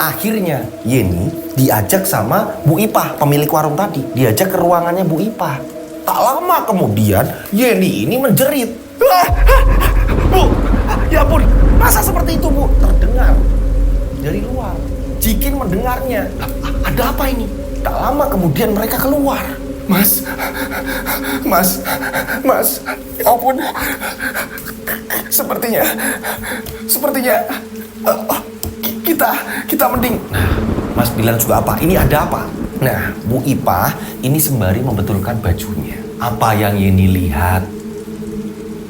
Akhirnya Yeni diajak sama Bu Ipah, pemilik warung tadi. Diajak ke ruangannya Bu Ipah. Tak lama kemudian Yeni ini menjerit. Bu, ya ampun, masa seperti itu Bu? Terdengar dari luar. Jikin mendengarnya. Ada apa ini? Tak lama kemudian mereka keluar. Mas, ya ampun. Sepertinya kita mending. Nah, Mas bilang juga apa? Ini ada apa? Nah, Bu Ipah ini sembari membetulkan bajunya. Apa yang Yeni lihat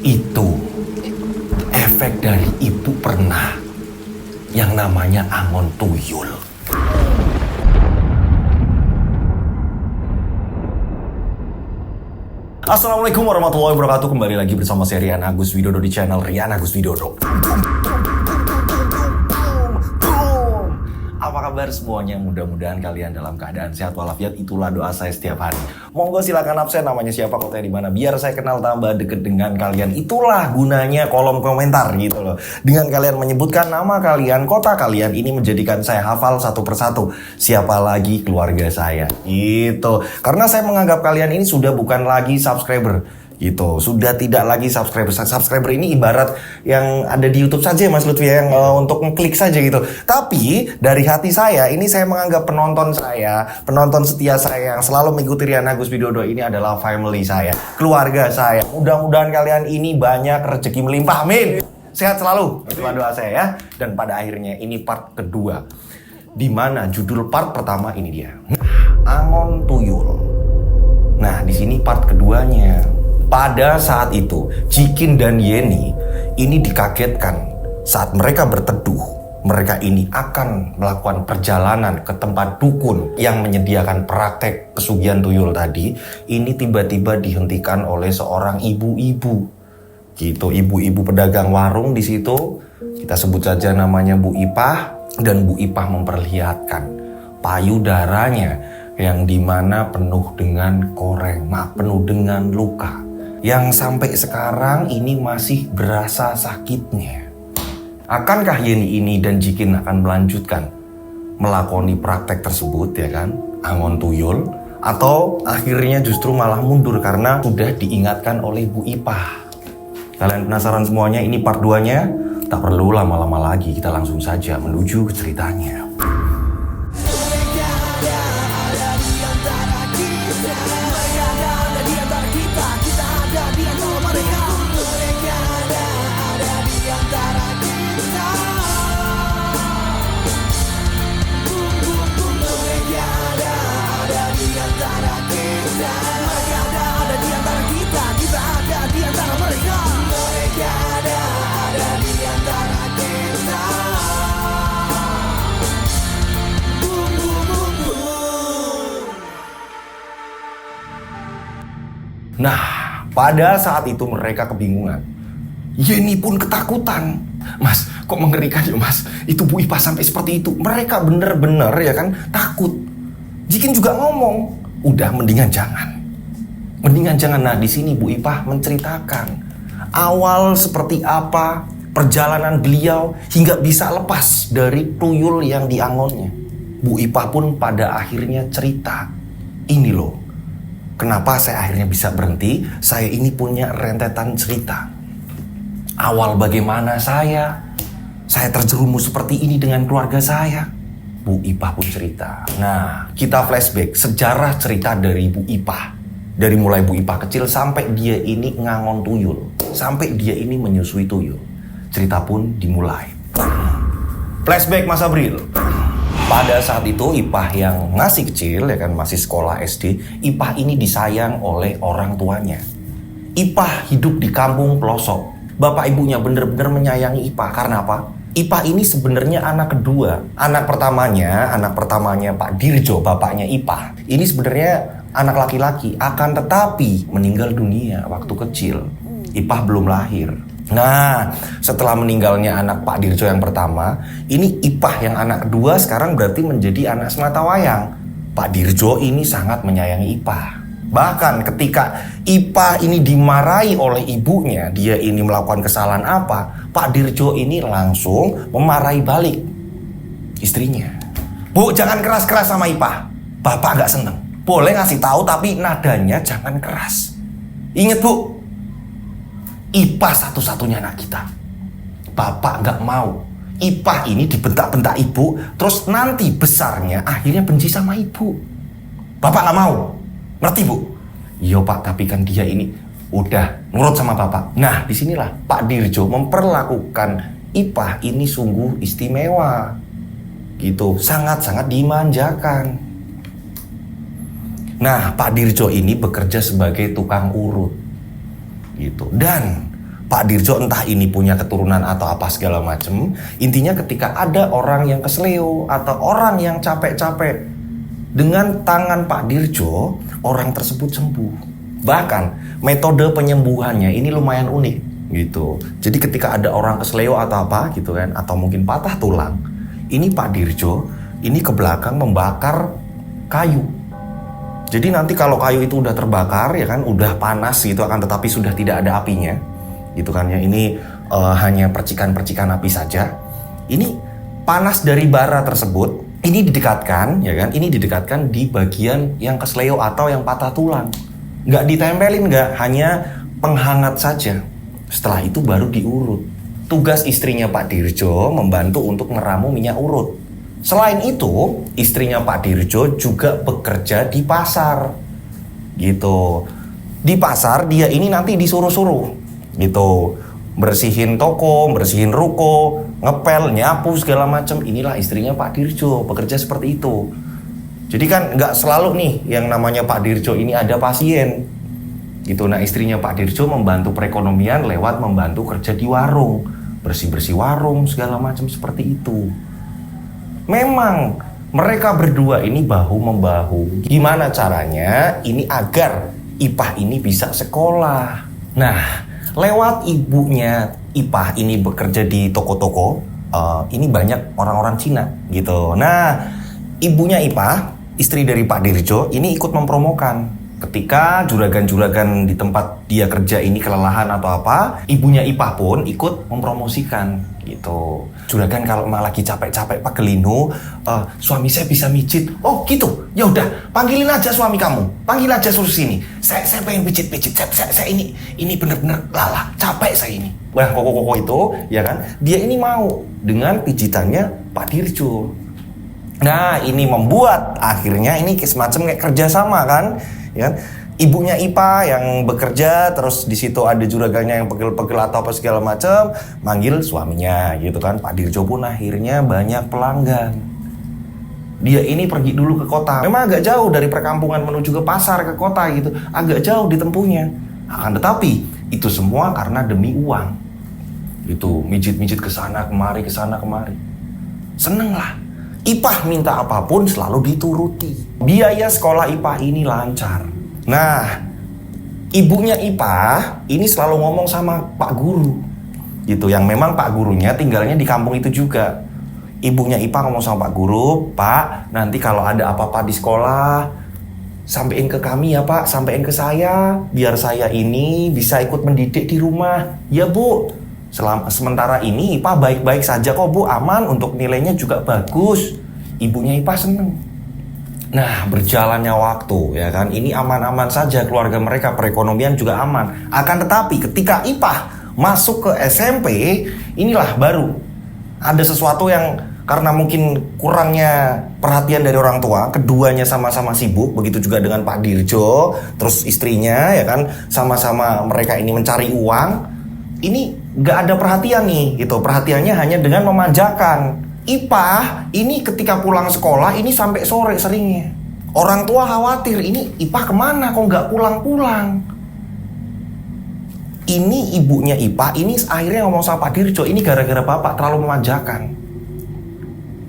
itu efek dari ibu pernah yang namanya angon tuyul. Assalamualaikum warahmatullahi wabarakatuh. Kembali lagi bersama saya Rian Agus Widodo di channel Rian Agus Widodo. Apa kabar semuanya? Mudah-mudahan kalian dalam keadaan sehat walafiat. Itulah doa saya setiap hari. Monggo silakan absen namanya siapa, kotanya di mana, biar saya kenal tambah deket dengan kalian. Itulah gunanya kolom komentar gitu loh. Dengan kalian menyebutkan nama kalian, kota kalian, ini menjadikan saya hafal satu persatu siapa lagi keluarga saya. Gitu. Karena saya menganggap kalian ini sudah bukan lagi subscriber. Gitu, sudah tidak lagi subscriber. Subscriber ini ibarat yang ada di YouTube saja Mas Lutfi, yang untuk ngeklik saja gitu. Tapi dari hati saya ini saya menganggap penonton saya, penonton setia saya yang selalu mengikuti Rian Agus Widodo ini adalah family saya, keluarga saya. Mudah-mudahan kalian ini banyak rezeki melimpah, amin. Sehat selalu, itulah doa saya ya. Dan pada akhirnya ini part kedua, dimana judul part pertama ini dia, angon tuyul. Nah di sini part keduanya. Pada saat itu, Jikin dan Yeni ini dikagetkan saat mereka berteduh. Mereka ini akan melakukan perjalanan ke tempat dukun yang menyediakan praktek pesugihan tuyul tadi. Ini tiba-tiba dihentikan oleh seorang ibu-ibu. Gitu, ibu-ibu pedagang warung di situ. Kita sebut saja namanya Bu Ipah. Dan Bu Ipah memperlihatkan payudaranya yang dimana penuh dengan koreng, penuh dengan luka. Yang sampai sekarang ini masih berasa sakitnya. Akankah Yeni ini dan Jikin akan melanjutkan melakoni praktek tersebut ya kan, angon tuyul, atau akhirnya justru malah mundur karena sudah diingatkan oleh Bu Ipah? Kalian penasaran semuanya? Ini part 2-nya. Tak perlu lama-lama lagi, kita langsung saja menuju ke ceritanya. Nah, pada saat itu mereka kebingungan. Yeni pun ketakutan. Mas, kok mengerikan ya Mas? Itu Bu Ipah sampai seperti itu. Mereka bener-bener ya kan takut. Jikin juga ngomong, udah mendingan jangan. Mendingan jangan. Nah, di sini Bu Ipah menceritakan awal seperti apa perjalanan beliau hingga bisa lepas dari tuyul yang diangonnya. Bu Ipah pun pada akhirnya cerita, ini loh, kenapa saya akhirnya bisa berhenti? Saya ini punya rentetan cerita. Awal bagaimana saya terjerumus seperti ini dengan keluarga saya. Bu Ipah pun cerita. Nah, kita flashback sejarah cerita dari Bu Ipah. Dari mulai Bu Ipah kecil sampai dia ini ngangon tuyul. Sampai dia ini menyusui tuyul. Cerita pun dimulai. Flashback Mas Abril. Pada saat itu Ipah yang masih kecil ya kan, masih sekolah SD, Ipah ini disayang oleh orang tuanya. Ipah hidup di kampung pelosok. Bapak ibunya bener-bener menyayangi Ipah karena apa? Ipah ini sebenarnya anak kedua. Anak pertamanya Pak Dirjo, bapaknya Ipah. Ini sebenarnya anak laki-laki, akan tetapi meninggal dunia waktu kecil. Ipah belum lahir. Nah, setelah meninggalnya anak Pak Dirjo yang pertama, ini Ipah yang anak kedua sekarang berarti menjadi anak sematawayang. Pak Dirjo ini sangat menyayangi Ipah. Bahkan ketika Ipah ini dimarahi oleh ibunya, dia ini melakukan kesalahan apa, Pak Dirjo ini langsung memarahi balik istrinya. Bu, jangan keras-keras sama Ipah. Bapak nggak seneng. Boleh ngasih tahu tapi nadanya jangan keras. Ingat Bu, Ipah satu-satunya anak kita. Bapak nggak mau Ipah ini dibentak-bentak ibu, terus nanti besarnya akhirnya benci sama ibu. Bapak nggak mau. Ngerti Bu? Iya Pak, tapi kan dia ini udah nurut sama Bapak. Nah, disinilah Pak Dirjo memperlakukan Ipah ini sungguh istimewa. Gitu, sangat-sangat dimanjakan. Nah, Pak Dirjo ini bekerja sebagai tukang urut. Gitu. Dan Pak Dirjo entah ini punya keturunan atau apa segala macem, intinya ketika ada orang yang kesleo atau orang yang capek-capek, dengan tangan Pak Dirjo, orang tersebut sembuh. Bahkan metode penyembuhannya ini lumayan unik gitu. Jadi ketika ada orang kesleo atau apa gitu kan, atau mungkin patah tulang, ini Pak Dirjo ini ke belakang membakar kayu. Jadi nanti kalau kayu itu udah terbakar ya kan, udah panas gitu, akan tetapi sudah tidak ada apinya gitu kan ya. Ini hanya percikan-percikan api saja. Ini panas dari bara tersebut ini didekatkan ya kan, ini didekatkan di bagian yang kesleo atau yang patah tulang. Nggak ditempelin, nggak, hanya penghangat saja. Setelah itu baru diurut. Tugas istrinya Pak Dirjo membantu untuk meramu minyak urut. Selain itu, istrinya Pak Dirjo juga bekerja di pasar. Gitu. Di pasar dia ini nanti disuruh-suruh. Gitu. Bersihin toko, bersihin ruko, ngepel, nyapu segala macam. Inilah istrinya Pak Dirjo, bekerja seperti itu. Jadi kan nggak selalu nih yang namanya Pak Dirjo ini ada pasien. Gitu. Nah, istrinya Pak Dirjo membantu perekonomian lewat membantu kerja di warung, bersih-bersih warung segala macam seperti itu. Memang mereka berdua ini bahu-membahu. Gimana caranya ini agar Ipah ini bisa sekolah? Nah, lewat ibunya Ipah ini bekerja di toko-toko, ini banyak orang-orang Cina gitu. Nah, ibunya Ipah, istri dari Pak Dirjo, ini ikut mempromokan. Ketika juragan-juragan di tempat dia kerja ini kelelahan atau apa, ibunya Ipah pun ikut mempromosikan gitu. Juragan kalau malah lagi capek-capek pagelinu, suami saya bisa mijit. Oh gitu, ya udah panggilin aja suami kamu, panggil aja suruh sini. Saya pengen pijit-pijit. Saya ini bener-bener lala, capek saya ini. Nah, koko-koko itu, ya kan, dia ini mau dengan pijitannya Pak Dirjo. Nah, ini membuat akhirnya ini semacam kayak kerjasama kan, ya kan? Ibunya Ipah yang bekerja, terus di situ ada juragannya yang pegel-pegel atau apa segala macam, manggil suaminya gitu kan. Pak Dirjo pun akhirnya banyak pelanggan. Dia ini pergi dulu ke kota. Memang agak jauh dari perkampungan menuju ke pasar ke kota gitu, agak jauh ditempuhnya. Akan tetapi itu semua karena demi uang. Gitu, mijit-mijit ke sana kemari, seneng lah. Ipah minta apapun selalu dituruti. Biaya sekolah Ipah ini lancar. Nah, ibunya Ipah ini selalu ngomong sama Pak Guru gitu, yang memang Pak Gurunya tinggalnya di kampung itu juga. Ibunya Ipah ngomong sama Pak Guru, "Pak, nanti kalau ada apa-apa di sekolah, sampein ke kami ya Pak, sampein ke saya, biar saya ini bisa ikut mendidik di rumah." "Ya Bu, sementara ini Ipah baik-baik saja kok Bu, aman, untuk nilainya juga bagus." Ibunya Ipah seneng. Nah, berjalannya waktu ya kan, ini aman-aman saja keluarga mereka, perekonomian juga aman. Akan tetapi ketika Ipah masuk ke SMP, inilah baru ada sesuatu yang karena mungkin kurangnya perhatian dari orang tua, keduanya sama-sama sibuk, begitu juga dengan Pak Dirjo, terus istrinya ya kan, sama-sama mereka ini mencari uang. Ini gak ada perhatian nih gitu, perhatiannya hanya dengan memanjakan. Ipah ini ketika pulang sekolah ini sampai sore seringnya. Orang tua khawatir, ini Ipah kemana kok gak pulang-pulang. Ini ibunya Ipah ini akhirnya ngomong sama Pak Dirjo, ini gara-gara bapak terlalu memanjakan.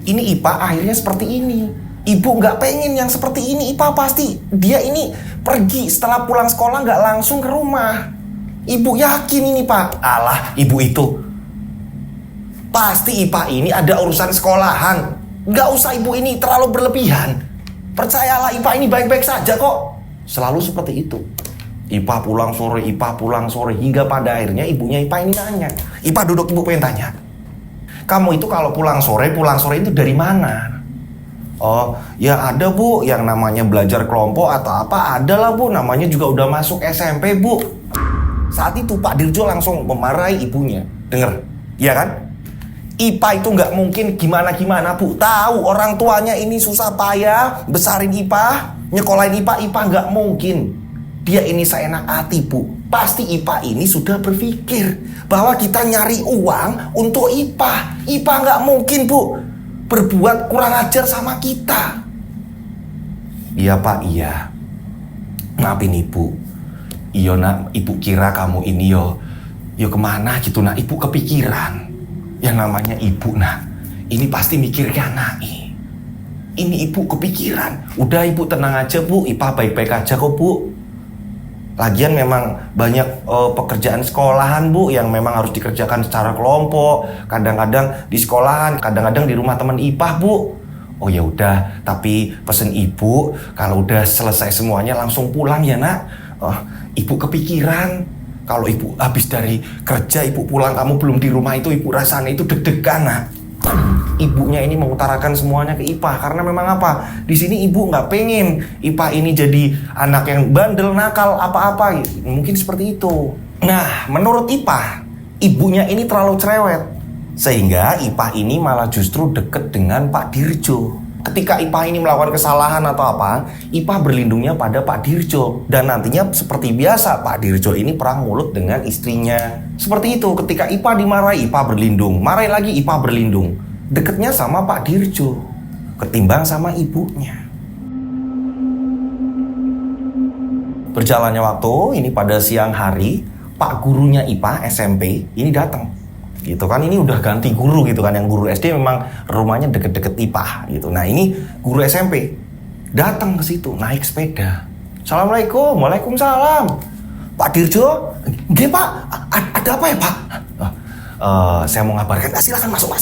Ini Ipah akhirnya seperti ini. Ibu gak pengen yang seperti ini. Ipah pasti dia ini pergi setelah pulang sekolah gak langsung ke rumah. Ibu yakin ini Pak. Alah, ibu itu pasti Ipah ini ada urusan sekolahan. Gak usah ibu ini terlalu berlebihan. Percayalah, Ipah ini baik-baik saja kok. Selalu seperti itu. Ipah pulang sore, hingga pada akhirnya ibunya Ipah ini nanya. Ipah duduk, ibu pengen tanya. Kamu itu kalau pulang sore itu dari mana? Oh, ya ada Bu, yang namanya belajar kelompok atau apa, ada lah Bu, namanya juga udah masuk SMP Bu. Saat itu Pak Dirjo langsung memarahi ibunya. Dengar, iya kan? IPA itu nggak mungkin gimana-gimana Bu. Tahu orang tuanya ini susah payah besarin IPA, nyekolahin IPA nggak mungkin. Dia ini seenak hati Bu. Pasti IPA ini sudah berpikir bahwa kita nyari uang untuk IPA. IPA nggak mungkin Bu berbuat kurang ajar sama kita. Iya Pak, iya. Maafin Ibu. Iyo nak, Ibu kira kamu ini yo kemana gitu nak. Ibu kepikiran. Yang namanya Ibu nak, ini pasti mikirnya anak. Ini Ibu kepikiran. Udah Ibu tenang aja Bu, IPA baik-baik aja kok Bu. Lagian memang banyak pekerjaan sekolahan Bu yang memang harus dikerjakan secara kelompok. Kadang-kadang di sekolahan, kadang-kadang di rumah teman IPA Bu. Oh ya udah, tapi pesen Ibu kalau udah selesai semuanya langsung pulang ya nak. Ibu kepikiran kalau Ibu habis dari kerja Ibu pulang, kamu belum di rumah itu Ibu rasanya itu deg-degan nak. Ibunya ini mengutarakan semuanya ke IPA karena memang apa? Di sini Ibu nggak pengen IPA ini jadi anak yang bandel, nakal, apa-apa gitu. Mungkin seperti itu. Nah, menurut IPA, ibunya ini terlalu cerewet sehingga IPA ini malah justru deket dengan Pak Dirjo. Ketika IPA ini melakukan kesalahan atau apa, IPA berlindungnya pada Pak Dirjo. Dan nantinya seperti biasa, Pak Dirjo ini perang mulut dengan istrinya. Seperti itu, ketika IPA dimarahi, IPA berlindung. Marahi lagi, IPA berlindung. Deketnya sama Pak Dirjo ketimbang sama ibunya. Berjalannya waktu, ini pada siang hari, Pak gurunya IPA SMP ini datang. Gitu kan, ini udah ganti guru gitu kan. Yang guru SD memang rumahnya deket-deket IPA gitu. Nah ini guru SMP datang ke situ naik sepeda. Assalamualaikum. Waalaikumsalam. Pak Dirjo, nggih Pak, ada apa ya Pak? Saya mau ngabarkan. Silakan masuk Pak,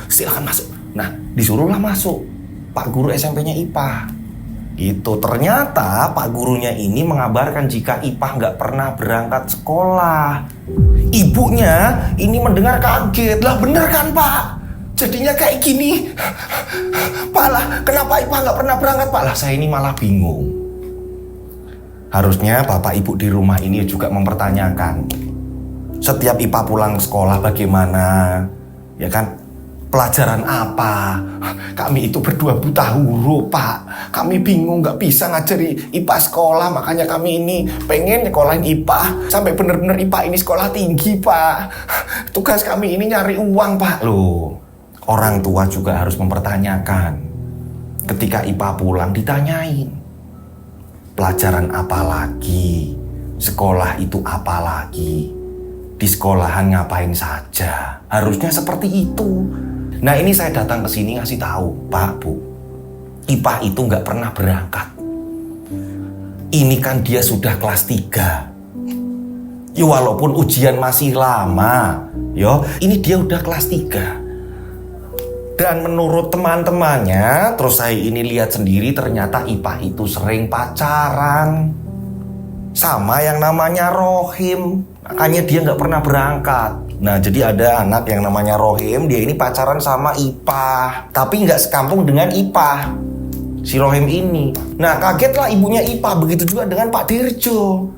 silakan masuk. Nah disuruhlah masuk Pak guru SMP-nya IPA. Itu ternyata Pak gurunya ini mengabarkan jika IPA nggak pernah berangkat sekolah. Ibunya ini mendengar kaget. Lah bener kan Pak? Jadinya kayak gini. Pak lah, kenapa IPA nggak pernah berangkat Pak? Lah saya ini malah bingung. Harusnya Bapak Ibu di rumah ini juga mempertanyakan. Setiap IPA pulang sekolah bagaimana? Ya kan? Pelajaran apa? Kami itu berdua buta huruf Pak. Kami bingung gak bisa ngajari IPA sekolah. Makanya kami ini pengen nyekolahin IPA sampai bener-bener IPA ini sekolah tinggi Pak. Tugas kami ini nyari uang Pak. Loh, orang tua juga harus mempertanyakan. Ketika IPA pulang ditanyain, pelajaran apa lagi? Sekolah itu apa lagi? Di sekolahan ngapain saja? Harusnya seperti itu. Nah ini saya datang ke sini ngasih tahu, Pak, Bu, IPA itu nggak pernah berangkat. Ini kan dia sudah kelas 3. Ya walaupun ujian masih lama, yo, ini dia udah kelas 3. Dan menurut teman-temannya, terus saya ini lihat sendiri ternyata IPA itu sering pacaran sama yang namanya Rohim. Makanya dia nggak pernah berangkat. Nah jadi ada anak yang namanya Rohim. Dia ini pacaran sama IPA, tapi nggak sekampung dengan IPA si Rohim ini. Nah kagetlah ibunya IPA. Begitu juga dengan Pak Dirjo.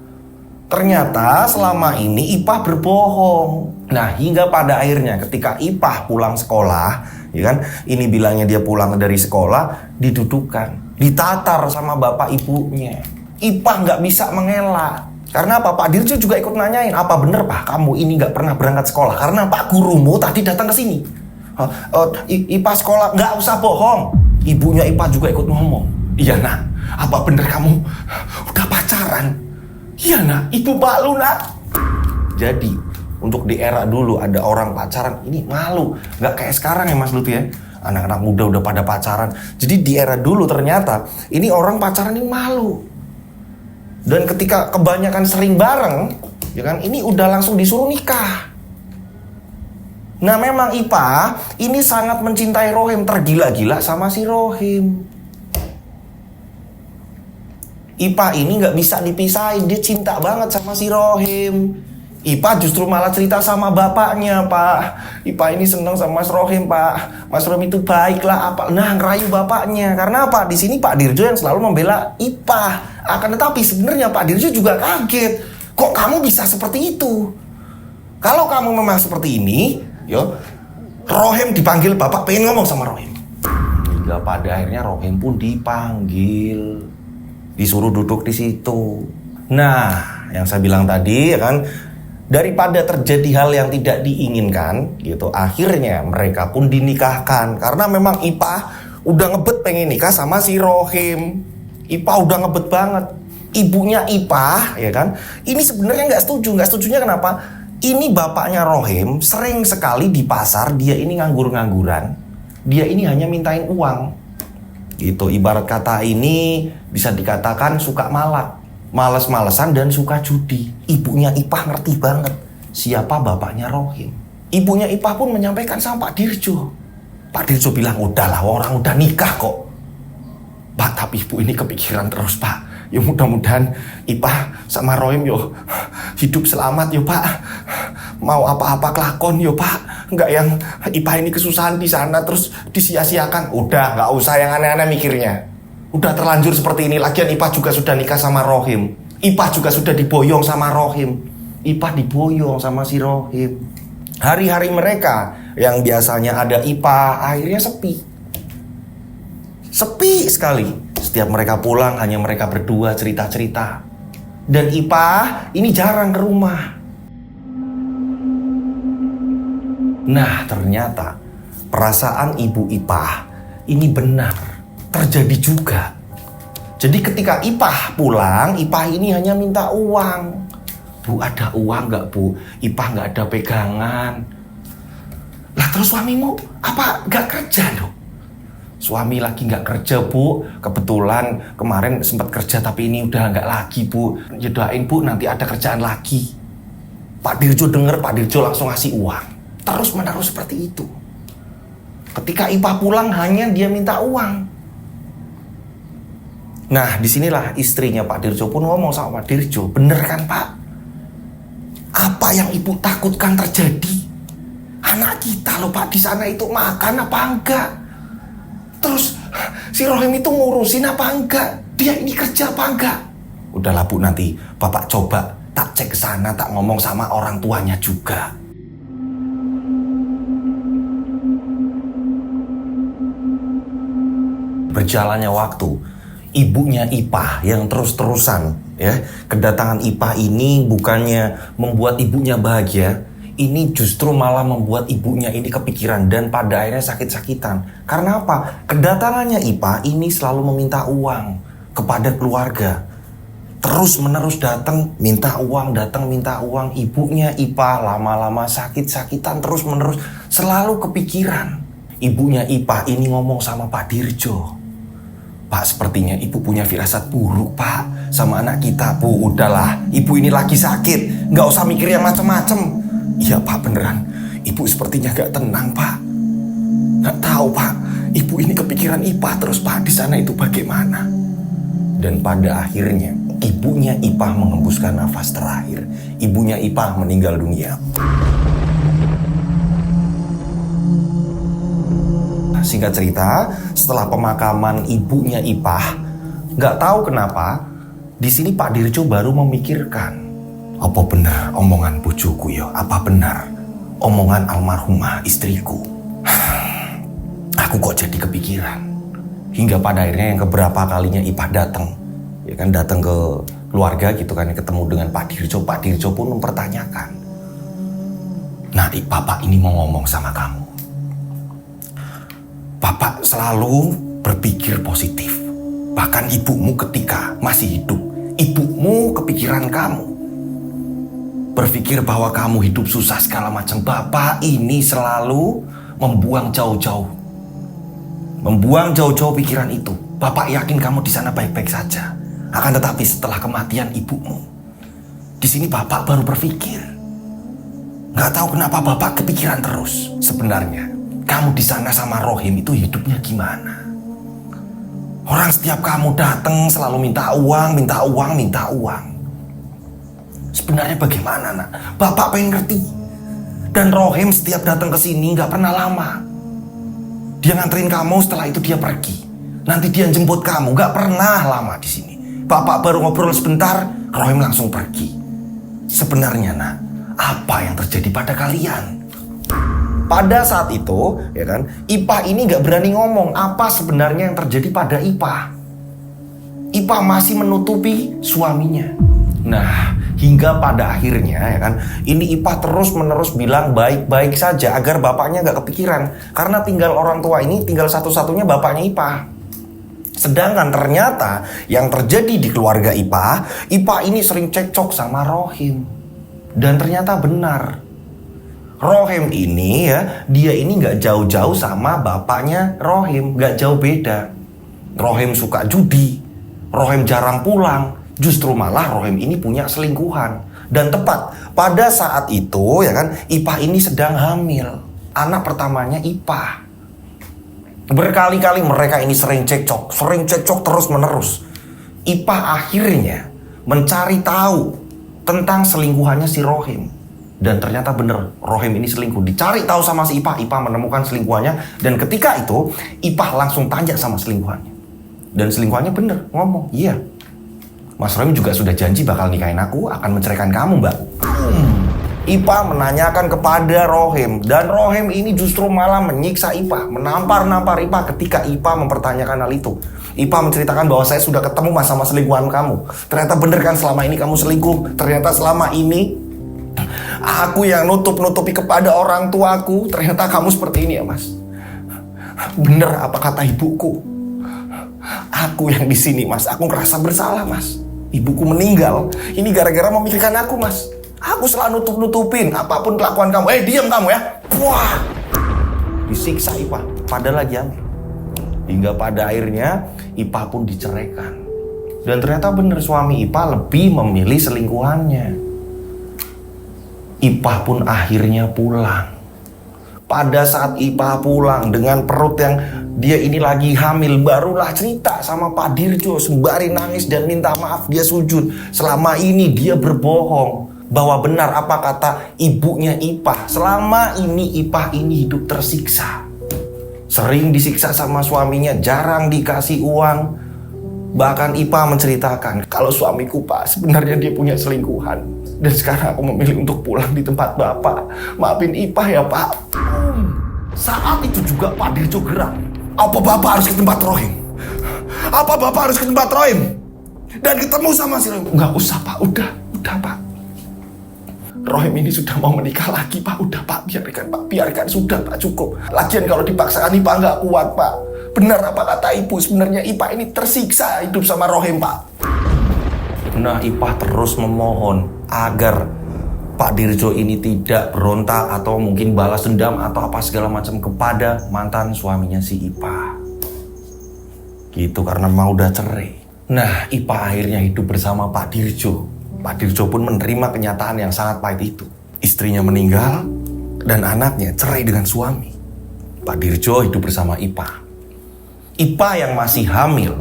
Ternyata selama ini IPA berbohong. Nah hingga pada akhirnya ketika IPA pulang sekolah, ya kan, ini bilangnya dia pulang dari sekolah, didudukan, ditatar sama bapak ibunya. IPA nggak bisa mengelak. Karena apa? Pak Dirjo juga ikut nanyain, apa bener Pak kamu ini nggak pernah berangkat sekolah? Karena Pak gurumu tadi datang ke sini. IPA sekolah, nggak usah bohong. Ibunya IPA juga ikut ngomong. Iya nak, apa bener kamu udah pacaran? Iya nak, ibu malu nak. Jadi untuk di era dulu ada orang pacaran ini malu, nggak kayak sekarang ya Mas Lutfi ya. Anak-anak muda udah pada pacaran. Jadi di era dulu ternyata ini orang pacaran ini malu. Dan ketika kebanyakan sering bareng, ya kan, ini udah langsung disuruh nikah. Nah memang IPA ini sangat mencintai Rohim, tergila-gila sama si Rohim. IPA ini nggak bisa dipisahin, dia cinta banget sama si Rohim. Ipa justru malah cerita sama bapaknya, Pak. Ipa ini seneng sama Mas Rohim, Pak. Mas Rohim itu baik lah, apa. Nah, ngerayu bapaknya. Karena apa? Di sini Pak Dirjo yang selalu membela Ipa. Akan tetapi sebenarnya Pak Dirjo juga kaget. Kok kamu bisa seperti itu? Kalau kamu memang seperti ini, yo, Rohim dipanggil bapak, pengen ngomong sama Rohim. Hingga pada akhirnya Rohim pun dipanggil, disuruh duduk di situ. Nah, yang saya bilang tadi, ya kan, daripada terjadi hal yang tidak diinginkan gitu, akhirnya mereka pun dinikahkan. Karena memang Ipa udah ngebet pengen nikah sama si Rohim. Ipa udah ngebet banget. Ibunya Ipa, ya kan, ini sebenarnya nggak setuju. Nggak setujunya kenapa? Ini bapaknya Rohim sering sekali di pasar, dia ini nganggur-ngangguran. Dia ini hanya mintain uang gitu. Ibarat kata ini bisa dikatakan suka malak, males-malesan, dan suka judi. Ibunya Ipah ngerti banget siapa bapaknya Rohim. Ibunya Ipah pun menyampaikan sama Pak Dirjo. Pak Dirjo bilang, udahlah, orang udah nikah kok. Pak, tapi ibu ini kepikiran terus, Pak. Ya mudah-mudahan Ipah sama Rohim yo hidup selamat yo, Pak. Mau apa-apa kelakon yo, Pak. Enggak yang Ipah ini kesusahan di sana terus disia-siakan. Udah, nggak usah yang aneh-aneh mikirnya. Udah terlanjur seperti ini. Lagian Ipah juga sudah nikah sama Rohim. Ipah juga sudah diboyong sama Rohim. Ipah diboyong sama si Rohim. Hari-hari mereka yang biasanya ada Ipah akhirnya sepi. Sepi sekali. Setiap mereka pulang hanya mereka berdua cerita-cerita. Dan Ipah ini jarang ke rumah. Nah, ternyata perasaan ibu Ipah ini benar, terjadi juga. Jadi ketika Ipah pulang, Ipah ini hanya minta uang. Bu, ada uang nggak, Bu? Ipah nggak ada pegangan. Lah terus suamimu apa nggak kerja dong? Suami lagi nggak kerja, Bu. Kebetulan kemarin sempat kerja tapi ini udah nggak lagi, Bu. Ya doain, Bu, nanti ada kerjaan lagi. Pak Dirjo denger, Pak Dirjo langsung ngasih uang. Terus menerus seperti itu. Ketika Ipah pulang hanya dia minta uang. Nah, disinilah istrinya Pak Dirjo pun ngomong sama Pak Dirjo, bener kan, Pak? Apa yang ibu takutkan terjadi? Anak kita loh, Pak, di sana itu makan apa enggak? Terus si Rohim itu ngurusin apa enggak? Dia ini kerja apa enggak? Udahlah, Bu, nanti Bapak coba tak cek ke sana, tak ngomong sama orang tuanya juga. Berjalannya waktu, ibunya Ipah yang terus-terusan, ya, kedatangan Ipah ini bukannya membuat ibunya bahagia, ini justru malah membuat ibunya ini kepikiran dan pada akhirnya sakit-sakitan. Karena apa? Kedatangannya Ipah ini selalu meminta uang kepada keluarga. Terus menerus datang minta uang, datang minta uang. Ibunya Ipah lama-lama sakit-sakitan terus menerus, selalu kepikiran. Ibunya Ipah ini ngomong sama Pak Dirjo, Pak, sepertinya ibu punya firasat buruk, Pak, sama anak kita, Bu. Udahlah, ibu ini lagi sakit, nggak usah mikir yang macem-macem. Iya, Pak, beneran. Ibu sepertinya gak tenang, Pak. Nggak tahu, Pak. Ibu ini kepikiran Ipah terus, Pak. Di sana itu bagaimana? Dan pada akhirnya, ibunya Ipah mengembuskan nafas terakhir. Ibunya Ipah meninggal dunia. Singkat cerita, setelah pemakaman ibunya Ipah, nggak tahu kenapa, di sini Pak Dirjo baru memikirkan, apa benar omongan bojoku ya? Apa benar omongan almarhumah istriku? Aku kok jadi kepikiran. Hingga pada akhirnya yang keberapa kalinya Ipah datang, ya kan, datang ke keluarga gitu kan, ketemu dengan Pak Dirjo. Pak Dirjo pun mempertanyakan, nah, Bapak ini mau ngomong sama kamu. Bapak selalu berpikir positif. Bahkan ibumu ketika masih hidup, ibumu kepikiran kamu. Berpikir bahwa kamu hidup susah segala macam. Bapak ini selalu membuang jauh-jauh. Membuang jauh-jauh pikiran itu. Bapak yakin kamu di sana baik-baik saja. Akan tetapi setelah kematian ibumu, di sini Bapak baru berpikir. Nggak tahu kenapa Bapak kepikiran terus. Sebenarnya kamu di sana sama Rohim itu hidupnya gimana? Orang setiap kamu datang selalu minta uang, minta uang, minta uang. Sebenarnya bagaimana nak? Bapak pengen ngerti. Dan Rohim setiap datang ke sini nggak pernah lama. Dia nganterin kamu, setelah itu dia pergi. Nanti dia jemput kamu, nggak pernah lama di sini. Bapak baru ngobrol sebentar, Rohim langsung pergi. Sebenarnya nak, apa yang terjadi pada kalian? Pada saat itu, ya kan, Ipah ini nggak berani ngomong apa sebenarnya yang terjadi pada Ipah. Ipah masih menutupi suaminya. Nah, hingga pada akhirnya, ya kan, ini Ipah terus-menerus bilang baik-baik saja agar bapaknya nggak kepikiran. Karena tinggal orang tua ini, tinggal satu-satunya bapaknya Ipah. Sedangkan ternyata yang terjadi di keluarga Ipah ini sering cekcok sama Rohim. Dan ternyata benar. Rohim ini ya, dia ini gak jauh-jauh sama bapaknya Rohim, gak jauh beda. Rohim suka judi, Rohim jarang pulang, justru malah Rohim ini punya selingkuhan. Dan tepat pada saat itu ya kan, Ipah ini sedang hamil, anak pertamanya Ipah. Berkali-kali mereka ini sering cekcok terus menerus. Ipah akhirnya mencari tahu tentang selingkuhannya si Rohim. Dan ternyata bener, Rohim ini selingkuh. Dicari tahu sama si Ipah menemukan selingkuhannya. Dan ketika itu, Ipah langsung tanya sama selingkuhannya. Dan selingkuhannya bener, ngomong, iya, Mas Rohim juga sudah janji bakal nikahin aku, akan menceraikan kamu, Mbak. Ipah menanyakan kepada Rohim. Dan Rohim ini justru malah menyiksa Ipah, menampar-nampar Ipah ketika Ipah mempertanyakan hal itu. Ipah menceritakan bahwa saya sudah ketemu mas sama selingkuhan kamu. Ternyata bener kan selama ini kamu selingkuh. Ternyata selama ini aku yang nutupi kepada orang tuaku. Ternyata kamu seperti ini ya mas. Bener apa kata ibuku. Aku yang di sini mas. Aku ngerasa bersalah mas. Ibuku meninggal. Ini gara-gara memikirkan aku mas. Aku selalu nutupin apapun kelakuan kamu. Diam kamu ya. Wah. Disiksa Ipah. Padahal lagi hamil. Hingga pada akhirnya Ipah pun diceraikan. Dan ternyata bener suami Ipah lebih memilih selingkuhannya. Ipah pun akhirnya pulang. Pada saat Ipah pulang dengan perut yang dia ini lagi hamil, barulah cerita sama Pak Dirjo sembari nangis dan minta maaf. Dia sujud. Selama ini dia berbohong bahwa benar apa kata ibunya Ipah. Selama ini Ipah ini hidup tersiksa. Sering disiksa sama suaminya, jarang dikasih uang. Bahkan Ipah menceritakan kalau suamiku Pak sebenarnya dia punya selingkuhan. Dan sekarang aku memilih untuk pulang di tempat Bapak. Maafin Ipah ya Pak. Saat itu juga Pak Dirjo geram. Apa Bapak harus ke tempat Rohim? Apa Bapak harus ke tempat Rohim? Dan ketemu sama si Rohim? Nggak usah Pak, udah Pak. Rohim ini sudah mau menikah lagi Pak. Udah Pak, biarkan sudah Pak, cukup. Lagian kalau dipaksakan Ipah nggak kuat Pak. Benar apa kata ibu, sebenarnya Ipah ini tersiksa hidup sama Rohim Pak. Nah Ipah terus memohon agar Pak Dirjo ini tidak berontak atau mungkin balas dendam atau apa segala macam kepada mantan suaminya si Ipah. Gitu karena mau udah cerai. Nah Ipah akhirnya hidup bersama Pak Dirjo. Pak Dirjo pun menerima kenyataan yang sangat pahit itu. Istrinya meninggal dan anaknya cerai dengan suami. Pak Dirjo hidup bersama Ipah. Ipah yang masih hamil.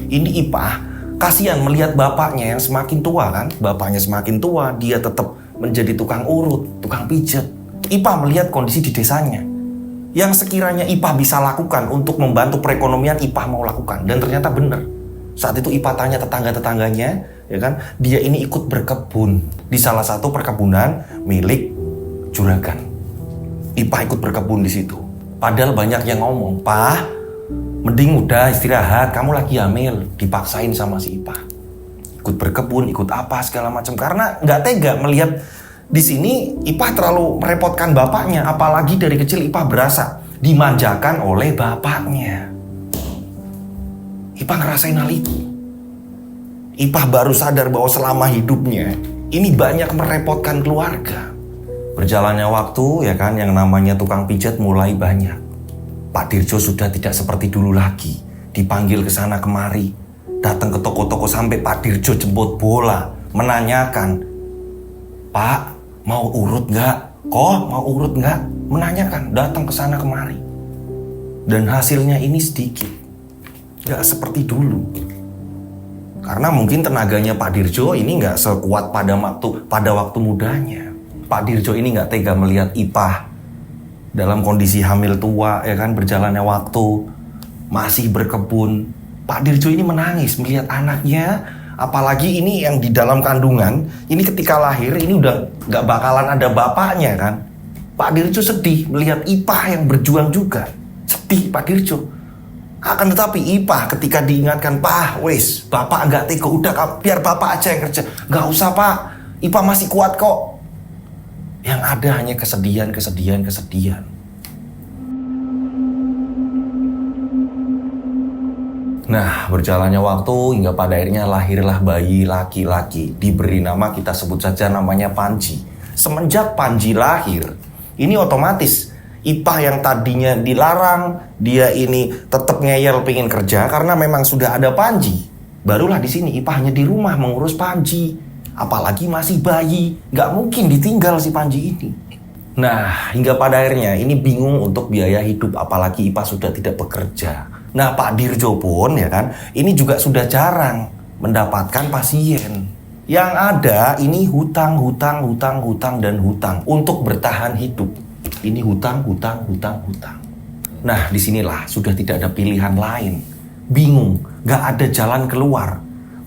Ini Ipah kasihan melihat bapaknya yang semakin tua kan. Bapaknya semakin tua, dia tetap menjadi tukang urut, tukang pijet. Ipah melihat kondisi di desanya. Yang sekiranya Ipah bisa lakukan untuk membantu perekonomian, Ipah mau lakukan. Dan ternyata benar. Saat itu Ipah tanya tetangga-tetangganya, ya kan, dia ini ikut berkebun di salah satu perkebunan milik juragan. Ipah ikut berkebun di situ. Padahal banyak yang ngomong, "Pak, mending udah istirahat, kamu lagi hamil." Dipaksain sama si Ipah. Ikut berkebun, ikut apa segala macam karena nggak tega melihat di sini Ipah terlalu merepotkan bapaknya, apalagi dari kecil Ipah berasa dimanjakan oleh bapaknya. Ipah ngerasain hal itu. Ipah baru sadar bahwa selama hidupnya ini banyak merepotkan keluarga. Berjalannya waktu ya kan, yang namanya tukang pijat mulai banyak. Pak Dirjo sudah tidak seperti dulu lagi, dipanggil ke sana kemari, datang ke toko-toko sampai Pak Dirjo jemput bola, menanyakan, "Pak, mau urut nggak? Kok mau urut nggak?" Menanyakan, datang ke sana kemari. Dan hasilnya ini sedikit, nggak seperti dulu. Karena mungkin tenaganya Pak Dirjo ini nggak sekuat pada waktu mudanya. Pak Dirjo ini nggak tega melihat Ipah dalam kondisi hamil tua, ya kan, berjalannya waktu, masih berkebun. Pak Dirjo ini menangis melihat anaknya, apalagi ini yang di dalam kandungan, ini ketika lahir ini udah nggak bakalan ada bapaknya kan. Pak Dirjo sedih melihat Ipah yang berjuang juga. Sedih Pak Dirjo. Akan tetapi Ipah ketika diingatkan, "Pak, wes, bapak nggak tega, udah biar bapak aja yang kerja." "Nggak usah Pak, Ipah masih kuat kok." Yang ada hanya kesedihan. Nah, berjalannya waktu hingga pada akhirnya lahirlah bayi laki-laki. Diberi nama, kita sebut saja namanya Panji. Semenjak Panji lahir, ini otomatis Ipah yang tadinya dilarang, dia ini tetap ngeyel pengen kerja karena memang sudah ada Panji. Barulah di sini Ipah hanya di rumah mengurus Panji. Apalagi masih bayi, nggak mungkin ditinggal si Panji ini. Nah, hingga pada akhirnya ini bingung untuk biaya hidup, apalagi Ipah sudah tidak bekerja. Nah, Pak Dirjo pun ya kan, ini juga sudah jarang mendapatkan pasien. Yang ada ini hutang dan hutang untuk bertahan hidup. Ini hutang. Nah, disinilah sudah tidak ada pilihan lain. Bingung, nggak ada jalan keluar.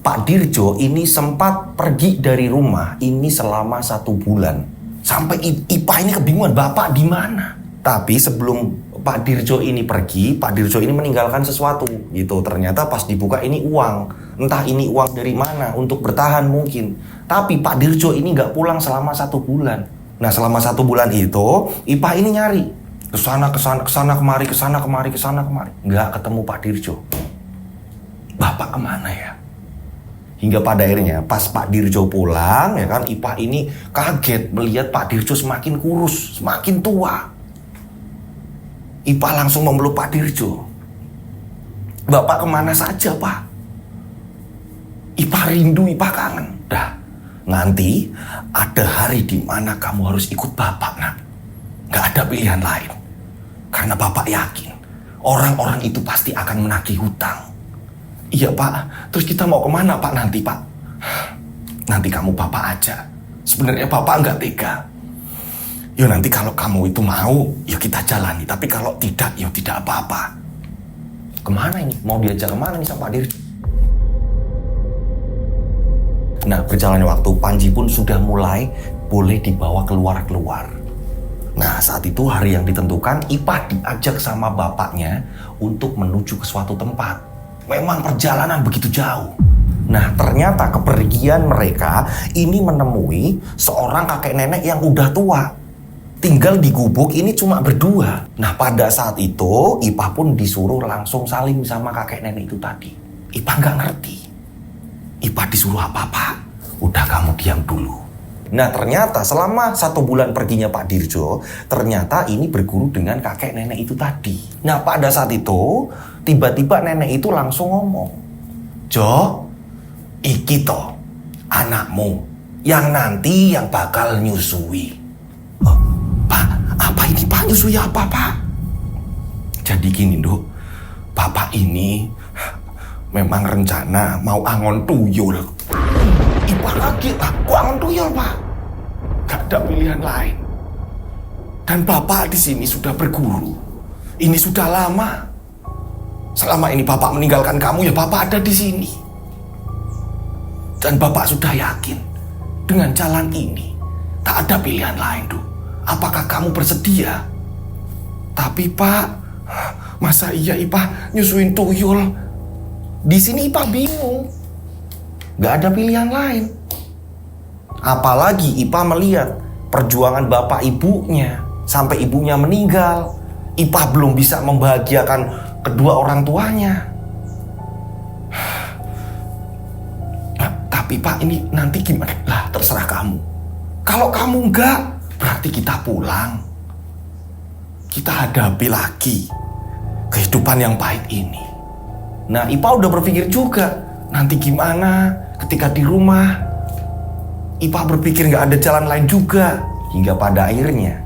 Pak Dirjo ini sempat pergi dari rumah ini selama 1 bulan. Sampai Ipah ini kebingungan, bapak di mana? Tapi sebelum Pak Dirjo ini pergi, Pak Dirjo ini meninggalkan sesuatu gitu. Ternyata pas dibuka ini uang. Entah ini uang dari mana, untuk bertahan mungkin. Tapi Pak Dirjo ini nggak pulang selama 1 bulan. Nah, selama 1 bulan itu, Ipah ini nyari. Kesana kemari. Nggak ketemu Pak Dirjo. Bapak kemana ya? Hingga pada akhirnya pas Pak Dirjo pulang, ya kan, Ipah ini kaget melihat Pak Dirjo semakin kurus, semakin tua. Ipah langsung memeluk Pak Dirjo. "Bapak kemana saja, Pak?" Ipah rindu, Ipah kangen. "Dah, nanti ada hari di mana kamu harus ikut Bapak, nak. Gak ada pilihan lain. Karena Bapak yakin orang-orang itu pasti akan menagih hutang." "Iya Pak, terus kita mau kemana Pak nanti Pak?" "Nanti kamu Bapak aja. Sebenarnya Bapak nggak tega. Ya nanti kalau kamu itu mau, ya kita jalani. Tapi kalau tidak, ya tidak apa-apa." Kemana ini? Mau diajak kemana nih sama Pak Dirjo? Nah, berjalannya waktu, Panji pun sudah mulai boleh dibawa keluar. Nah, saat itu hari yang ditentukan, Ipah diajak sama bapaknya untuk menuju ke suatu tempat. Memang perjalanan begitu jauh. Nah, ternyata kepergian mereka ini menemui seorang kakek nenek yang udah tua. Tinggal di gubuk ini cuma berdua. Nah, pada saat itu Ipah pun disuruh langsung salim sama kakek nenek itu tadi. Ipah nggak ngerti. Ipah disuruh apa-apa. "Udah, kamu diam dulu." Nah, ternyata selama 1 bulan perginya Pak Dirjo, ternyata ini berguru dengan kakek nenek itu tadi. Nah, pada saat itu tiba-tiba nenek itu langsung ngomong, "Jo, iki toh anakmu yang nanti yang bakal nyusui." "Oh, Pak, apa ini Pak, nyusui apa Pak?" "Jadi gini Nduk, Bapak ini memang rencana mau angon tuyul." Ipah kaget, "Kok angon tuyul Pak?" "Gak ada pilihan lain. Dan Bapak di sini sudah berguru. Ini sudah lama. Selama ini Bapak meninggalkan kamu, ya Bapak ada di sini. Dan Bapak sudah yakin dengan jalan ini tak ada pilihan lain, Duk. Apakah kamu bersedia?" "Tapi Pak, masa iya Ipah nyusuin tuyul?" Di sini Ipah bingung. Gak ada pilihan lain. Apalagi Ipah melihat perjuangan bapak ibunya sampai ibunya meninggal. Ipah belum bisa membahagiakan kedua orang tuanya. Nah, tapi Pak, ini nanti gimana? Lah, terserah kamu. Kalau kamu enggak, berarti kita pulang. Kita hadapi lagi kehidupan yang pahit ini. Nah, Ipah udah berpikir juga, nanti gimana ketika di rumah. Ipah berpikir gak ada jalan lain juga. Hingga pada akhirnya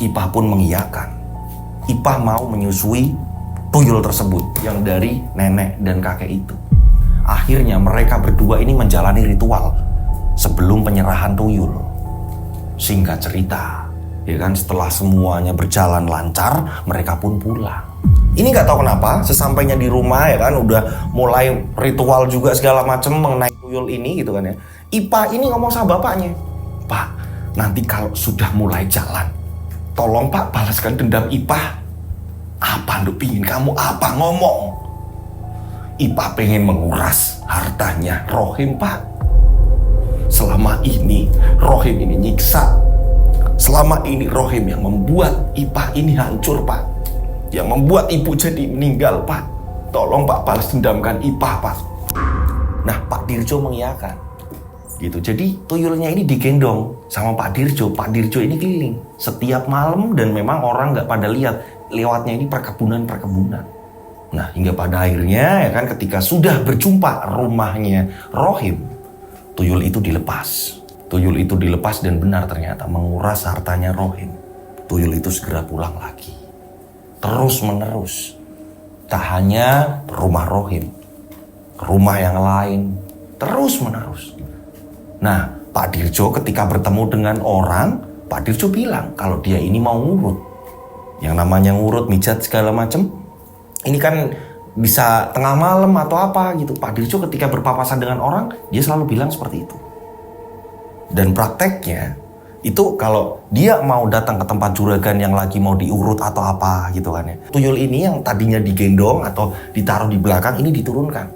Ipah pun mengiyakan. Ipah mau menyusui tuyul tersebut yang dari nenek dan kakek itu. Akhirnya mereka berdua ini menjalani ritual sebelum penyerahan tuyul. Singkat cerita, ya kan, setelah semuanya berjalan lancar, mereka pun pulang. Ini nggak tahu kenapa, sesampainya di rumah ya kan, udah mulai ritual juga segala macam mengenai tuyul ini gitu kan ya. Ipa ini ngomong sama bapaknya, "Pak, nanti kalau sudah mulai jalan, tolong Pak balaskan dendam Ipa." "Apa nduk pingin kamu apa ngomong?" "Ipa pengen menguras hartanya Rohim Pak. Selama ini Rohim ini nyiksa. Selama ini Rohim yang membuat Ipa ini hancur Pak. Yang membuat ibu jadi meninggal Pak. Tolong Pak balas dendamkan Ipa Pak." Nah, Pak Dirjo mengiyakan gitu. Jadi tuyulnya ini digendong sama Pak Dirjo. Pak Dirjo ini keliling setiap malam dan memang orang nggak pada lihat, lewatnya ini perkebunan. Nah, hingga pada akhirnya ya kan, ketika sudah berjumpa rumahnya Rohim, tuyul itu dilepas. Tuyul itu dilepas dan benar ternyata menguras hartanya Rohim. Tuyul itu segera pulang lagi. Terus menerus. Tak hanya rumah Rohim, rumah yang lain, terus menerus. Nah, Pak Dirjo ketika bertemu dengan orang, Pak Dirjo bilang kalau dia ini mau ngurut. Yang namanya ngurut, mijat segala macam, ini kan bisa tengah malam atau apa gitu. Pak Dirjo ketika berpapasan dengan orang, dia selalu bilang seperti itu. Dan prakteknya itu kalau dia mau datang ke tempat juragan yang lagi mau diurut atau apa gitu kan ya, tuyul ini yang tadinya digendong atau ditaruh di belakang ini diturunkan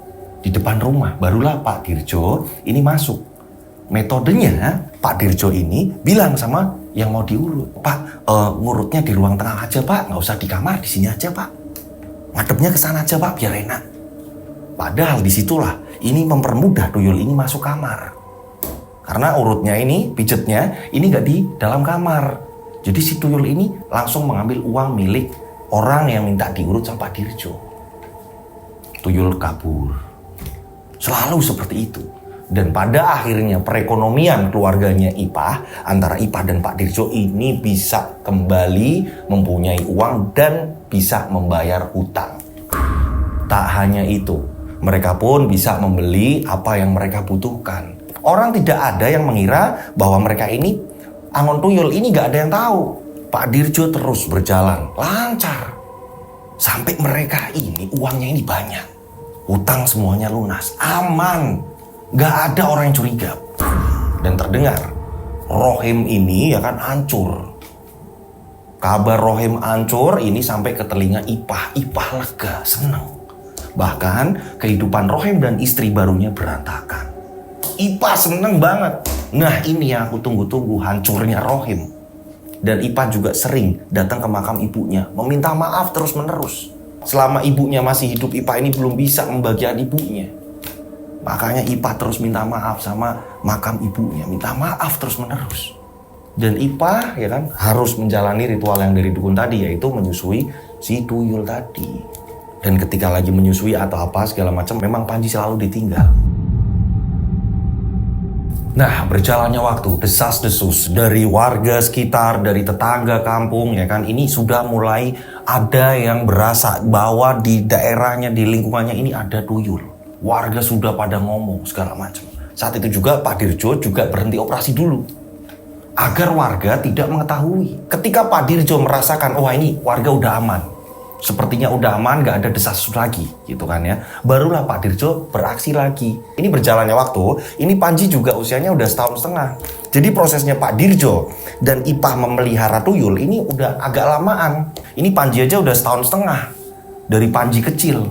di depan rumah. Barulah Pak Dirjo ini masuk. Metodenya Pak Dirjo ini bilang sama yang mau diurut, "Pak, ngurutnya di ruang tengah aja Pak, nggak usah di kamar, di sini aja Pak. Ngadepnya ke sana aja Pak, biar enak." Padahal disitulah ini mempermudah tuyul ini masuk kamar. Karena urutnya ini, pijetnya ini nggak di dalam kamar. Jadi si tuyul ini langsung mengambil uang milik orang yang minta diurut sama Pak Dirjo. Tuyul kabur. Selalu seperti itu. Dan pada akhirnya perekonomian keluarganya Ipah, antara Ipah dan Pak Dirjo ini bisa kembali mempunyai uang dan bisa membayar hutang. Tak hanya itu, mereka pun bisa membeli apa yang mereka butuhkan. Orang tidak ada yang mengira bahwa mereka ini angon tuyul ini gak ada yang tahu. Pak Dirjo terus berjalan lancar sampai mereka ini uangnya ini banyak, hutang semuanya lunas, aman, gak ada orang yang curiga. Dan terdengar Rohim ini ya kan hancur. Kabar Rohim hancur ini sampai ke telinga Ipah. Ipah lega, senang. Bahkan kehidupan Rohim dan istri barunya berantakan. Ipah seneng banget. Nah, ini yang aku tunggu-tunggu, hancurnya Rohim. Dan Ipah juga sering datang ke makam ibunya, meminta maaf terus-menerus. Selama ibunya masih hidup, Ipah ini belum bisa membahagiakan ibunya. Makanya Ipah terus minta maaf sama makam ibunya, minta maaf terus-menerus. Dan Ipah ya kan harus menjalani ritual yang dari dukun tadi, yaitu menyusui si tuyul tadi. Dan ketika lagi menyusui atau apa segala macam, memang Panji selalu ditinggal. Nah, berjalannya waktu, desas-desus dari warga sekitar, dari tetangga kampung, ya kan, ini sudah mulai ada yang berasa bahwa di daerahnya, di lingkungannya ini ada tuyul. Warga sudah pada ngomong segala macam. Saat itu juga Pak Dirjo juga berhenti operasi dulu, agar warga tidak mengetahui. Ketika Pak Dirjo merasakan, wah ini warga udah aman, sepertinya udah aman, gak ada desas-desus lagi gitu kan ya, barulah Pak Dirjo beraksi lagi. Ini berjalannya waktu, ini Panji juga usianya udah 1,5 tahun. Jadi prosesnya Pak Dirjo dan Ipah memelihara tuyul ini udah agak lamaan. Ini Panji aja udah 1,5 tahun dari Panji kecil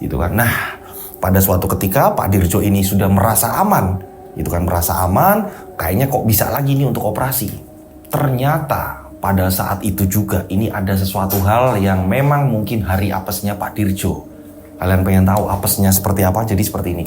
gitu kan. Nah, pada suatu ketika Pak Dirjo ini sudah merasa aman gitu kan, merasa aman, kayaknya kok bisa lagi nih untuk operasi. Ternyata pada saat itu juga ini ada sesuatu hal yang memang mungkin hari apesnya Pak Dirjo. Kalian pengen tahu apesnya seperti apa? Jadi seperti ini.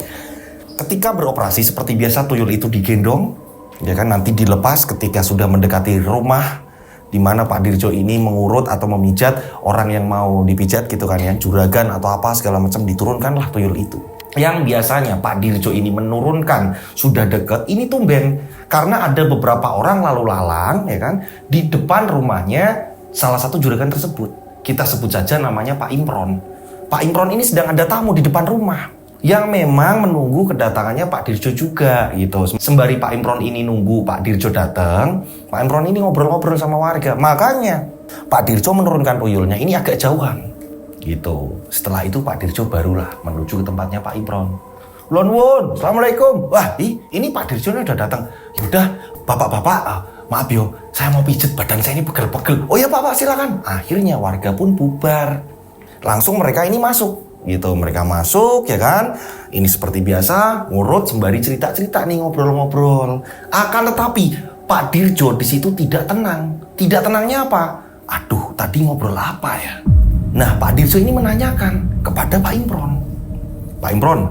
Ketika beroperasi seperti biasa, tuyul itu digendong, ya kan, nanti dilepas ketika sudah mendekati rumah di mana Pak Dirjo ini mengurut atau memijat orang yang mau dipijat gitu kan ya, juragan atau apa segala macam, diturunkanlah tuyul itu. Yang biasanya Pak Dirjo ini menurunkan sudah deket, ini tumben karena ada beberapa orang lalu lalang ya kan di depan rumahnya salah satu juragan tersebut. Kita sebut saja namanya Pak Imron. Pak Imron ini sedang ada tamu di depan rumah. yang memang menunggu kedatangannya Pak Dirjo juga gitu. Sembari Pak Imron ini nunggu Pak Dirjo datang, Pak Imron ini ngobrol-ngobrol sama warga. Makanya Pak Dirjo menurunkan tuyulnya ini agak jauhan gitu. Setelah itu Pak Dirjo barulah menuju ke tempatnya Pak Imron. Lon Won, Assalamualaikum. Wah, ini Pak Dirjo ini udah datang. Yaudah, bapak-bapak, maaf yo, saya mau pijet, badan saya ini pegel-pegel. Oh ya Pak, silakan. Akhirnya warga pun bubar. Langsung mereka ini masuk. Gitu, mereka masuk ya kan, ini seperti biasa ngurut sembari cerita-cerita nih, ngobrol-ngobrol. Akan tetapi Pak Dirjo di situ tidak tenang. Tidak tenangnya apa? Aduh, tadi ngobrol apa ya? Nah, Pak Dirjo ini menanyakan kepada Pak Imron. Pak Imron,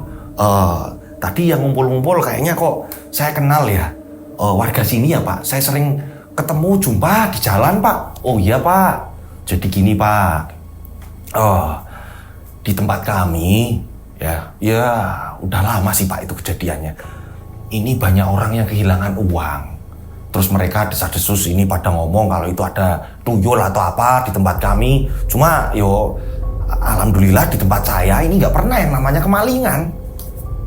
tadi yang ngumpul-ngumpul kayaknya kok saya kenal ya, warga sini ya Pak. Saya sering ketemu jumpa di jalan Pak. Oh iya Pak, jadi gini Pak, di tempat kami, ya udah lama sih Pak itu kejadiannya. Ini banyak orang yang kehilangan uang. Terus mereka desas-desus ini pada ngomong kalau itu ada tuyul atau apa di tempat kami. Cuma alhamdulillah di tempat saya ini nggak pernah yang namanya kemalingan.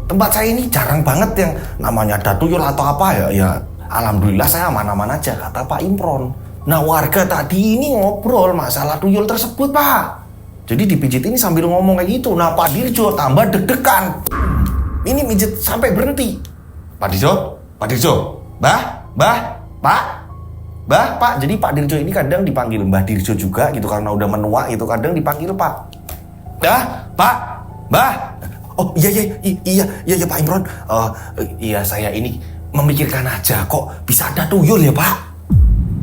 Tempat saya ini jarang banget yang namanya ada tuyul atau apa ya alhamdulillah saya aman-aman aja, kata Pak Imron. Nah, warga tadi ini ngobrol masalah tuyul tersebut Pak. Jadi dipijit ini sambil ngomong kayak gitu. Nah, Pak Dirjo tambah deg-degan. Ini mijit sampai berhenti. Pak Dirjo, Pak. Jadi Pak Dirjo ini kadang dipanggil Mbah Dirjo juga gitu karena udah menua gitu. Kadang dipanggil Pak. Mbah. Oh iya Pak Imron. Iya saya ini memikirkan aja kok bisa ada tuyul ya Pak.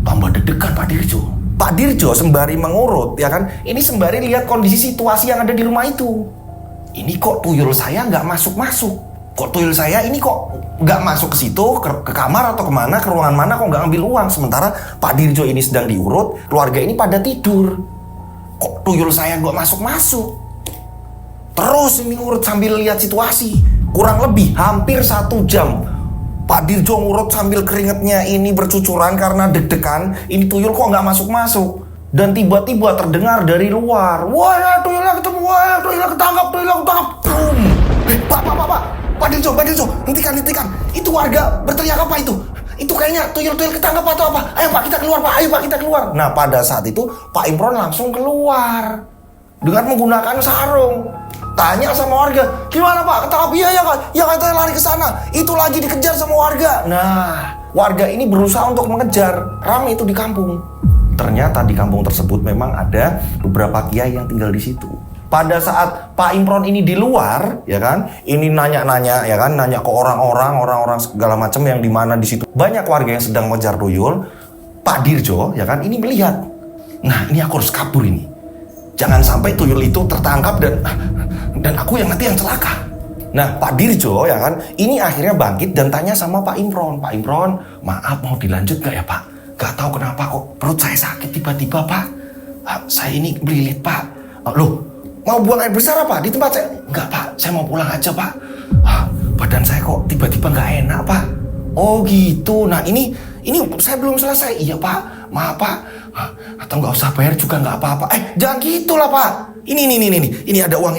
Tambah deg-degan Pak Dirjo. Pak Dirjo sembari mengurut ya kan, ini sembari lihat kondisi situasi yang ada di rumah itu. Ini kok tuyul saya nggak masuk-masuk. Kok tuyul saya ini kok nggak masuk ke situ, ke kamar atau kemana, ke ruangan mana kok nggak ambil uang. Sementara Pak Dirjo ini sedang diurut, keluarga ini pada tidur. Kok tuyul saya nggak masuk-masuk. Terus ini urut sambil lihat situasi. Kurang lebih hampir 1 jam Pak Dirjo ngurut sambil keringetnya ini bercucuran karena deg-degan. Ini tuyul kok nggak masuk-masuk. Dan tiba-tiba terdengar dari luar, wah ya tuyulnya ketemu, wah ya tuyulnya ketangkap. Boom. Pak Dirjo, hentikan. Itu warga berteriak apa itu? Itu kayaknya tuyul ketangkap atau apa? Ayo Pak kita keluar. Nah, pada saat itu Pak Imron langsung keluar dengan menggunakan sarung. Tanya sama warga, gimana Pak? Ketangkap? Iya Kak. Ya katanya lari ke sana. Itu lagi dikejar sama warga. Nah, warga ini berusaha untuk mengejar. Ramai itu di kampung. Ternyata di kampung tersebut memang ada beberapa kiai yang tinggal di situ. Pada saat Pak Imron ini di luar, ya kan, ini nanya-nanya, ya kan, nanya ke orang-orang segala macam yang di mana di situ banyak warga yang sedang mengejar tuyul. Pak Dirjo, ya kan, ini melihat. Nah, ini aku harus kabur ini. Jangan sampai tuyul itu tertangkap dan aku yang nanti yang celaka. Nah, Pak Dirjo ya kan, ini akhirnya bangkit dan tanya sama Pak Imron. Pak Imron, maaf mau dilanjut gak ya Pak? Gak tahu kenapa kok perut saya sakit tiba-tiba Pak. Saya ini melilit Pak. Loh, mau buang air besar apa di tempat saya? Enggak Pak, saya mau pulang aja Pak. Badan saya kok tiba-tiba gak enak Pak. Oh gitu, nah ini saya belum selesai. Iya Pak, maaf Pak. Atau nggak usah bayar juga nggak apa-apa. Jangan gitulah Pak. Ini ada uang.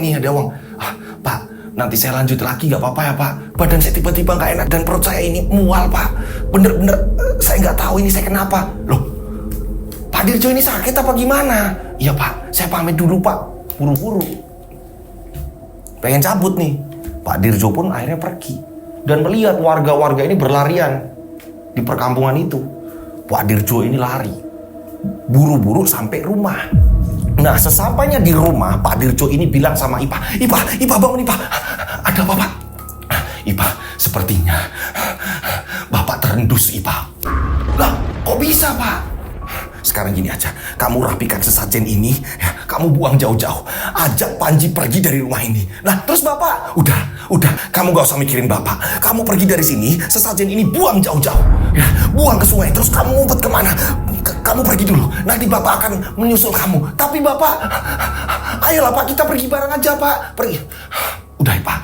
Pak, nanti saya lanjut lagi nggak apa-apa ya Pak. Badan saya tiba-tiba nggak enak dan perut saya ini mual Pak. Bener-bener saya nggak tahu ini saya kenapa. Loh, Pak Dirjo ini sakit apa gimana? Iya Pak, saya pamit dulu Pak. Buru-buru. Pengen cabut nih. Pak Dirjo pun akhirnya pergi dan melihat warga-warga ini berlarian di perkampungan itu. Pak Dirjo ini lari. Buru-buru sampai rumah. Nah, sesampainya di rumah, Pak Dirjo ini bilang sama Ipa bangun Ipa. Ada apa Pak? Ipa, sepertinya Bapak terendus Ipa. Lah, kok bisa Pak? Sekarang gini aja, kamu rapikan sesajen ini, ya, kamu buang jauh-jauh. Ajak Panji pergi dari rumah ini. Nah, terus Bapak, udah, kamu gak usah mikirin Bapak. Kamu pergi dari sini, sesajen ini buang jauh-jauh. Ya, buang ke sungai, terus kamu ngumpet kemana? Kamu pergi dulu, nanti Bapak akan menyusul kamu. Tapi Bapak, ayolah Pak, kita pergi bareng aja Pak. Pergi. Udah Pak,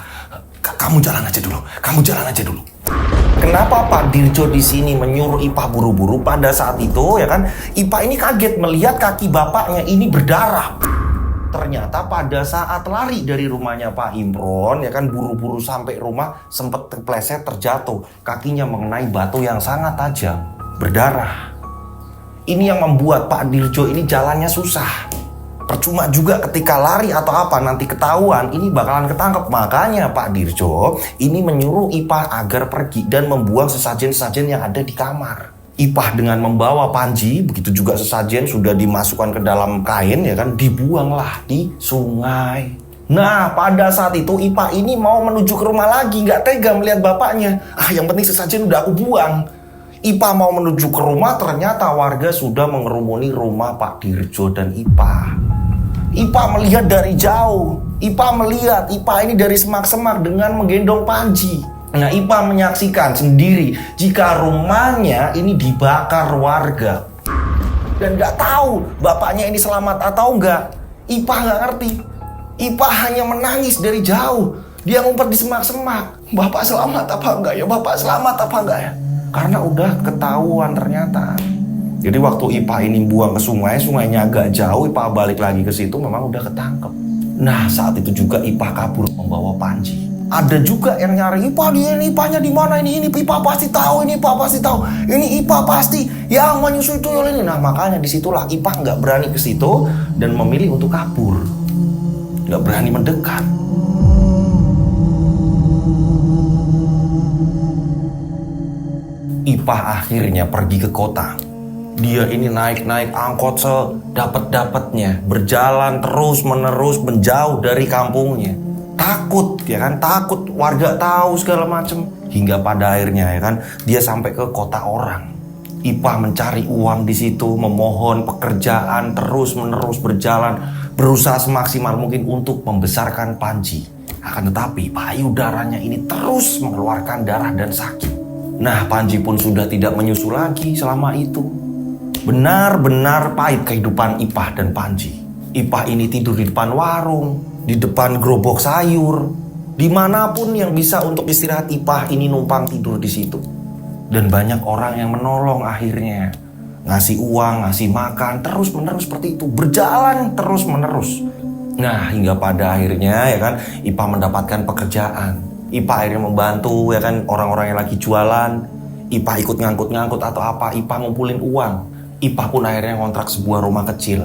kamu jalan aja dulu. Kenapa Pak Dirjo di sini menyuruh Ipa buru-buru pada saat itu ya kan? Ipa ini kaget melihat kaki bapaknya ini berdarah. Ternyata pada saat lari dari rumahnya Pak Imron, ya kan, buru-buru sampai rumah, sempat terpleset, terjatuh. Kakinya mengenai batu yang sangat tajam, berdarah. Ini yang membuat Pak Dirjo ini jalannya susah. Percuma juga ketika lari atau apa, nanti ketahuan, ini bakalan ketangkep. Makanya Pak Dirjo ini menyuruh Ipah agar pergi dan membuang sesajen-sesajen yang ada di kamar. Ipah dengan membawa panji, begitu juga sesajen sudah dimasukkan ke dalam kain, ya kan, dibuanglah di sungai. Nah, pada saat itu Ipah ini mau menuju ke rumah lagi, nggak tega melihat bapaknya. Yang penting sesajen udah aku buang. Ipah mau menuju ke rumah, ternyata warga sudah mengerumuni rumah Pak Dirjo dan Ipah. Ipah melihat dari jauh. Ipah melihat Ipah ini dari semak-semak dengan menggendong panji. Nah, Ipah menyaksikan sendiri jika rumahnya ini dibakar warga. Dan gak tahu bapaknya ini selamat atau enggak. Ipah gak ngerti. Ipah hanya menangis dari jauh. Dia ngumpet di semak-semak. Bapak selamat apa enggak ya? Bapak selamat apa enggak ya? Karena udah ketahuan ternyata. Jadi waktu Ipah ini buang ke sungai, sungainya agak jauh, Ipah balik lagi ke situ, memang udah ketangkep. Nah, saat itu juga Ipah kabur membawa panji. Ada juga yang nyari, Ipah, ini Ipahnya di mana ini Ipah pasti tahu, ini Ipah pasti tahu, ini Ipah pasti yang menyusui tuyul ini. Nah, makanya disitulah Ipah nggak berani ke situ dan memilih untuk kabur, nggak berani mendekat. Ipah akhirnya pergi ke kota. Dia ini naik angkot sedapet-dapetnya, berjalan terus-menerus menjauh dari kampungnya. Takut, ya kan, takut warga tahu segala macam. Hingga pada akhirnya, ya kan, dia sampai ke kota orang. Ipah mencari uang di situ, memohon pekerjaan, terus-menerus berjalan, berusaha semaksimal mungkin untuk membesarkan panji. Akan tetapi payudaranya ini terus mengeluarkan darah dan sakit. Nah, panji pun sudah tidak menyusu lagi selama itu. Benar-benar pahit kehidupan Ipah dan Panji. Ipah ini tidur di depan warung, di depan gerobak sayur, dimanapun yang bisa untuk istirahat, Ipah ini numpang tidur di situ. Dan banyak orang yang menolong akhirnya, ngasih uang, ngasih makan, terus-menerus seperti itu, berjalan terus-menerus. Nah, hingga pada akhirnya, ya kan, Ipah mendapatkan pekerjaan. Ipah akhirnya membantu, ya kan, orang-orang yang lagi jualan. Ipah ikut ngangkut-ngangkut atau apa, Ipah ngumpulin uang. Ipah pun akhirnya ngontrak sebuah rumah kecil.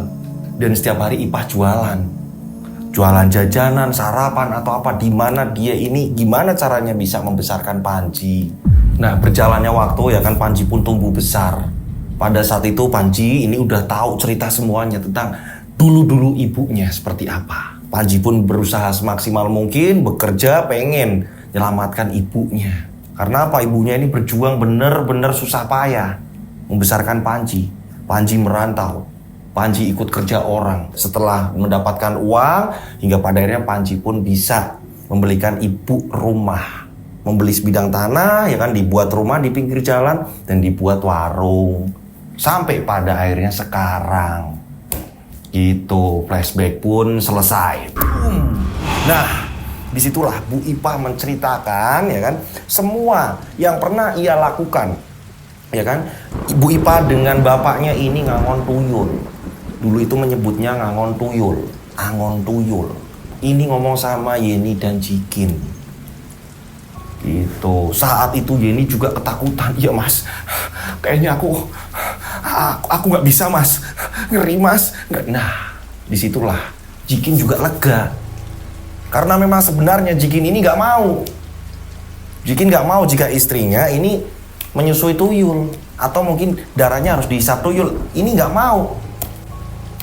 Dan setiap hari Ipah jualan jajanan, sarapan atau apa, di mana dia ini gimana caranya bisa membesarkan Panji. Nah, berjalannya waktu, ya kan, Panji pun tumbuh besar. Pada saat itu Panji ini udah tahu cerita semuanya tentang dulu-dulu ibunya seperti apa. Panji pun berusaha semaksimal mungkin, bekerja, pengen menyelamatkan ibunya. Karena apa? Ibunya ini berjuang bener-bener susah payah membesarkan Panji. Panji merantau, Panji ikut kerja orang. Setelah mendapatkan uang, hingga pada akhirnya Panji pun bisa membelikan ibu rumah. Membeli sebidang tanah, ya kan, dibuat rumah di pinggir jalan, dan dibuat warung. Sampai pada akhirnya sekarang. Gitu, flashback pun selesai. Nah, disitulah Bu Ipah menceritakan, ya kan, semua yang pernah ia lakukan. Ya kan, Ibu Ipah dengan bapaknya ini ngangon tuyul. Dulu itu menyebutnya ngangon tuyul, angon tuyul. Ini ngomong sama Yeni dan Jikin. Gitu. Saat itu Yeni juga ketakutan. Iya mas, kayaknya aku nggak bisa mas, ngeri mas. Nah, disitulah Jikin juga lega. Karena memang sebenarnya Jikin ini nggak mau. Jikin nggak mau jika istrinya ini menyusui tuyul, atau mungkin darahnya harus dihisap tuyul. Ini nggak mau.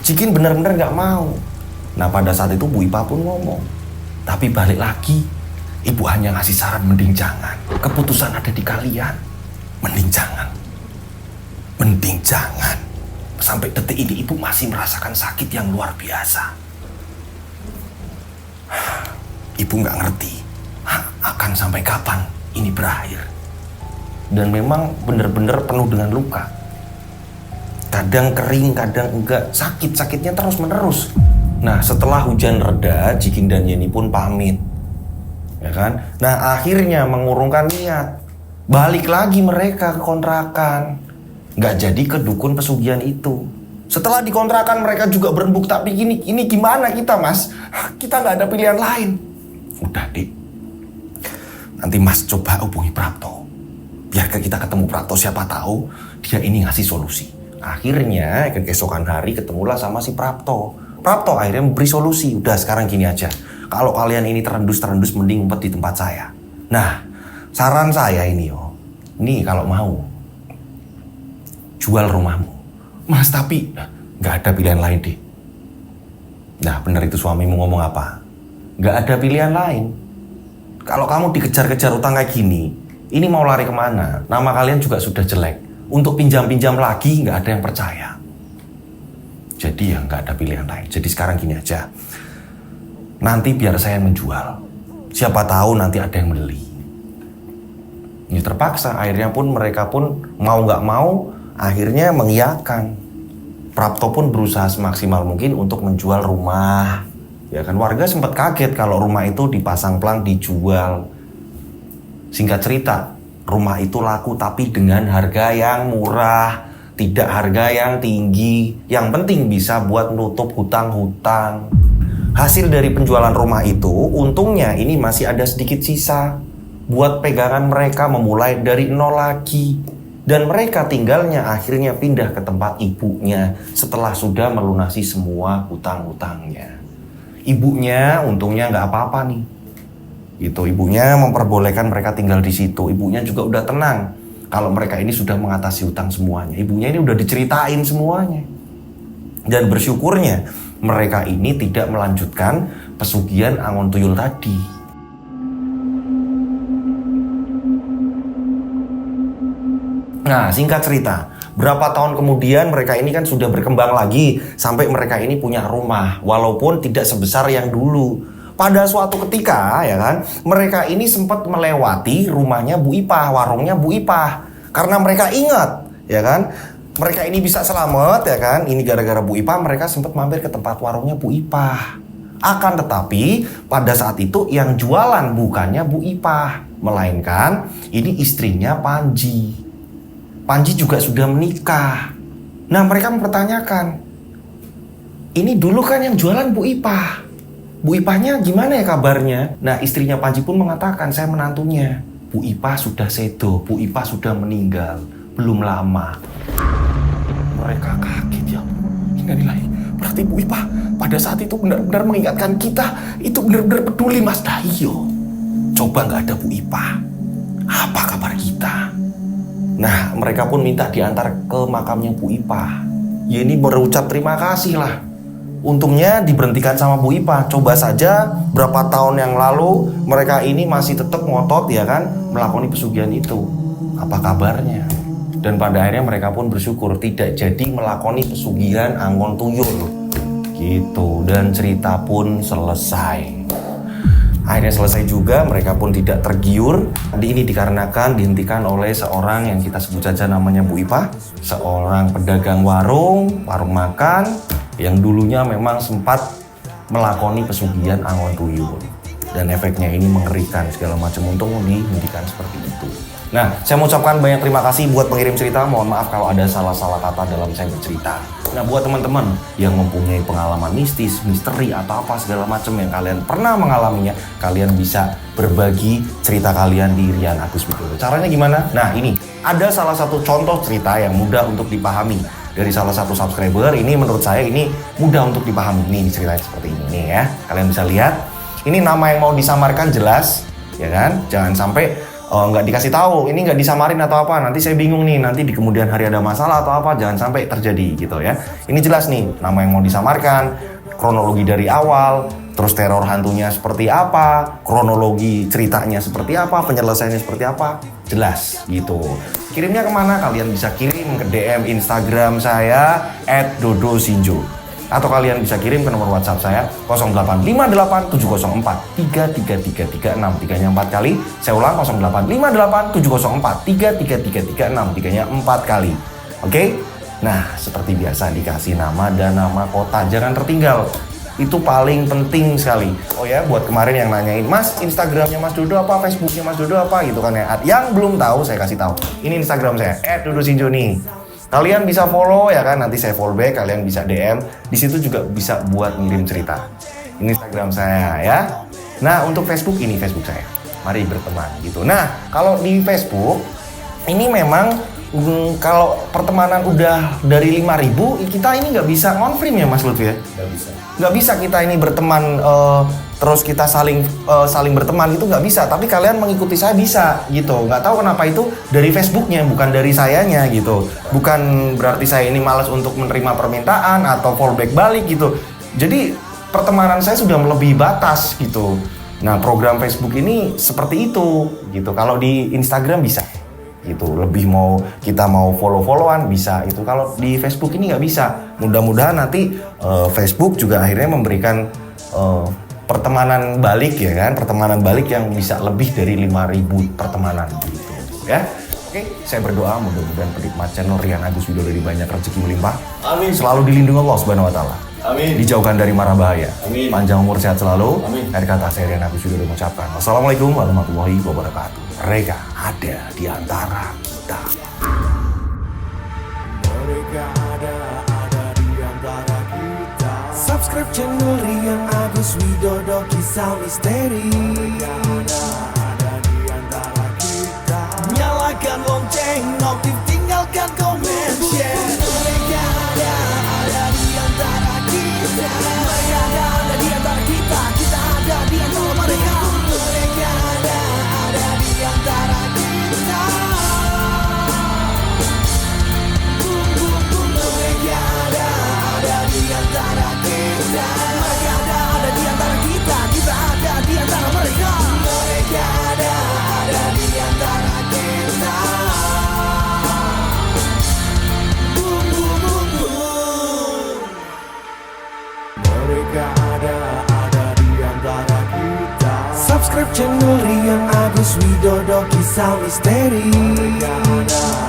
Jikin benar-benar nggak mau. Nah, pada saat itu Bu Ipah pun ngomong, tapi balik lagi, Ibu hanya ngasih saran, mending jangan. Keputusan ada di kalian. Mending jangan. Mending jangan. Sampai detik ini Ibu masih merasakan sakit yang luar biasa. Ibu nggak ngerti akan sampai kapan ini berakhir. Dan memang benar-benar penuh dengan luka. Kadang kering, kadang enggak. Sakitnya terus-menerus. Nah, setelah hujan reda, Jikin dan Yeni pun pamit. Ya kan? Nah, akhirnya mengurungkan niat. Balik lagi mereka ke kontrakan. Nggak jadi ke dukun pesugihan itu. Setelah dikontrakan mereka juga berembuk, tapi ini gimana kita mas? Kita nggak ada pilihan lain. Udah Dik, nanti mas coba hubungi Prapto. Biar kita ketemu Prapto, siapa tahu dia ini ngasih solusi. Akhirnya keesokan hari ketemulah sama si Prapto. Prapto akhirnya memberi solusi. Udah sekarang gini aja, kalau kalian ini terendus mending ngumpet di tempat saya. Nah, saran saya ini kalau mau jual rumahmu. Mas tapi nggak ada pilihan lain Dik. Nah benar itu suamimu ngomong apa? Nggak ada pilihan lain. Kalau kamu dikejar-kejar utang kayak gini, ini mau lari kemana? Nama kalian juga sudah jelek. Untuk pinjam-pinjam lagi nggak ada yang percaya. Jadi ya nggak ada pilihan lain. Jadi sekarang gini aja, nanti biar saya menjual. Siapa tahu nanti ada yang beli. Ini terpaksa. Akhirnya pun mereka pun mau nggak mau akhirnya mengiyakan. Prapto pun berusaha semaksimal mungkin untuk menjual rumah. Ya kan, warga sempat kaget kalau rumah itu dipasang plang dijual. Singkat cerita, rumah itu laku tapi dengan harga yang murah, tidak harga yang tinggi. Yang penting bisa buat nutup hutang-hutang. Hasil dari penjualan rumah itu, untungnya ini masih ada sedikit sisa buat pegangan mereka memulai dari nol lagi. Dan mereka tinggalnya akhirnya pindah ke tempat ibunya setelah sudah melunasi semua hutang-hutangnya. Ibunya untungnya nggak apa-apa nih. Itu ibunya memperbolehkan mereka tinggal di situ. Ibunya juga udah tenang kalau mereka ini sudah mengatasi hutang semuanya. Ibunya ini udah diceritain semuanya. Dan bersyukurnya mereka ini tidak melanjutkan pesugihan Angon Tuyul tadi. Nah, singkat cerita, berapa tahun kemudian mereka ini kan sudah berkembang lagi sampai mereka ini punya rumah, walaupun tidak sebesar yang dulu. Pada suatu ketika, ya kan, mereka ini sempat melewati rumahnya Bu Ipah, warungnya Bu Ipah, karena mereka ingat, ya kan, mereka ini bisa selamat, ya kan, ini gara-gara Bu Ipah mereka sempat mampir ke tempat warungnya Bu Ipah. Akan tetapi pada saat itu yang jualan bukannya Bu Ipah, melainkan ini istrinya Panji. Panji juga sudah menikah. Nah mereka mempertanyakan, ini dulu kan yang jualan Bu Ipah. Bu Ipahnya gimana ya kabarnya? Nah istrinya Panji pun mengatakan, saya menantunya. Bu Ipah sudah sedo, Bu Ipah sudah meninggal. Belum lama. Mereka kaget ya. Innalillahi. Berarti Bu Ipah pada saat itu benar-benar mengingatkan kita. Itu benar-benar peduli Mas Dahyo. Coba gak ada Bu Ipah, apa kabar kita? Nah, mereka pun minta diantar ke makamnya Bu Ipah. Ya ini berucap terima kasih lah. Untungnya diberhentikan sama Bu Ipah. Coba saja berapa tahun yang lalu mereka ini masih tetap ngotot ya kan melakoni pesugihan itu. Apa kabarnya? Dan pada akhirnya mereka pun bersyukur tidak jadi melakoni pesugihan Angon Tuyul. Gitu, dan cerita pun selesai. Akhirnya selesai juga, mereka pun tidak tergiur. Ini dikarenakan dihentikan oleh seorang yang kita sebut saja namanya Bu Ipah. Seorang pedagang warung makan, yang dulunya memang sempat melakoni pesugihan Angon Tuyul. Dan efeknya ini mengerikan segala macam, untung dihentikan seperti itu. Nah, saya mau ucapkan banyak terima kasih buat pengirim cerita. Mohon maaf kalau ada salah-salah kata dalam saya bercerita. Nah, buat teman-teman yang mempunyai pengalaman mistis, misteri, atau apa segala macam yang kalian pernah mengalaminya, kalian bisa berbagi cerita kalian di Rian Agus Widodo. Caranya gimana? Nah, ini ada salah satu contoh cerita yang mudah untuk dipahami dari salah satu subscriber. Ini menurut saya ini mudah untuk dipahami. Ini ceritanya seperti ini nih ya. Kalian bisa lihat. Ini nama yang mau disamarkan jelas, ya kan? Jangan sampai nggak dikasih tahu, ini nggak disamarin atau apa, nanti saya bingung nih, nanti di kemudian hari ada masalah atau apa, jangan sampai terjadi gitu ya. Ini jelas nih, nama yang mau disamarkan, kronologi dari awal, terus teror hantunya seperti apa, kronologi ceritanya seperti apa, penyelesaiannya seperti apa, jelas gitu. Kirimnya kemana? Kalian bisa kirim ke DM Instagram saya @dodosinjo. Atau kalian bisa kirim ke nomor WhatsApp saya 085870433336, 3-nya 4 kali. Saya ulang 085870433336, 3-nya 4 kali. Oke? Nah, seperti biasa dikasih nama dan nama kota, jangan tertinggal. Itu paling penting sekali. Oh ya, buat kemarin yang nanyain, Mas, Instagramnya Mas Dodo apa, Facebooknya Mas Dodo apa gitu kan ya. Yang belum tahu saya kasih tahu. Ini Instagram saya @dodosinjo nih. Kalian bisa follow ya kan, nanti saya follow back, kalian bisa DM. Di situ juga bisa buat ngirim cerita. Ini Instagram saya ya. Nah, untuk Facebook ini Facebook saya. Mari berteman gitu. Nah, kalau di Facebook ini memang kalau pertemanan udah dari 5.000, kita ini nggak bisa ngonfirm ya Mas Lutfi ya? Nggak bisa kita ini berteman terus kita saling berteman, itu nggak bisa. Tapi kalian mengikuti saya bisa gitu. Nggak tahu kenapa itu dari Facebooknya, bukan dari sayanya gitu. Bukan berarti saya ini malas untuk menerima permintaan atau fallback balik gitu. Jadi pertemanan saya sudah melebihi batas gitu. Nah, program Facebook ini seperti itu gitu. Kalau di Instagram bisa gitu, lebih kita mau follow-followan bisa itu. Kalau di Facebook ini nggak bisa. Mudah-mudahan nanti Facebook juga akhirnya memberikan pertemanan balik ya kan, pertemanan balik yang bisa lebih dari 5.000 pertemanan gitu ya. Oke, saya berdoa mudah-mudahan penikmat channel Rian Agus Widodo dari banyak rezeki melimpah. Amin. Selalu dilindungi Allah Subhanahu wa taala. Amin. Dijauhkan dari mara bahaya. Amin. Panjang umur, sehat selalu. Amin. Dari kata saya Rian Agus Widodo mengucapkan wassalamualaikum warahmatullahi wabarakatuh. Mereka ada di antara kita. Mereka ada di antara kita. Subscribe channel Rian Agus Widodo, kisah misteri. Mereka ada di antara kita. Nyalakan lonceng, notif, tinggalkan komen, share. Mereka ada di antara kita. Mereka ada di antara kita. Kita ada di antara mereka. Mereka ada di antara kita. Mereka ada di antara kita. Mereka ada di antara kita. Kita ada di antara mereka. Mereka ada di antara kita. Mereka ada di antara kita. Subscribe channel Rian Agus Widodo, kisah misteri. Mereka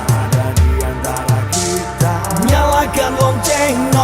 ada di antara kita. Nyalakan lonceng.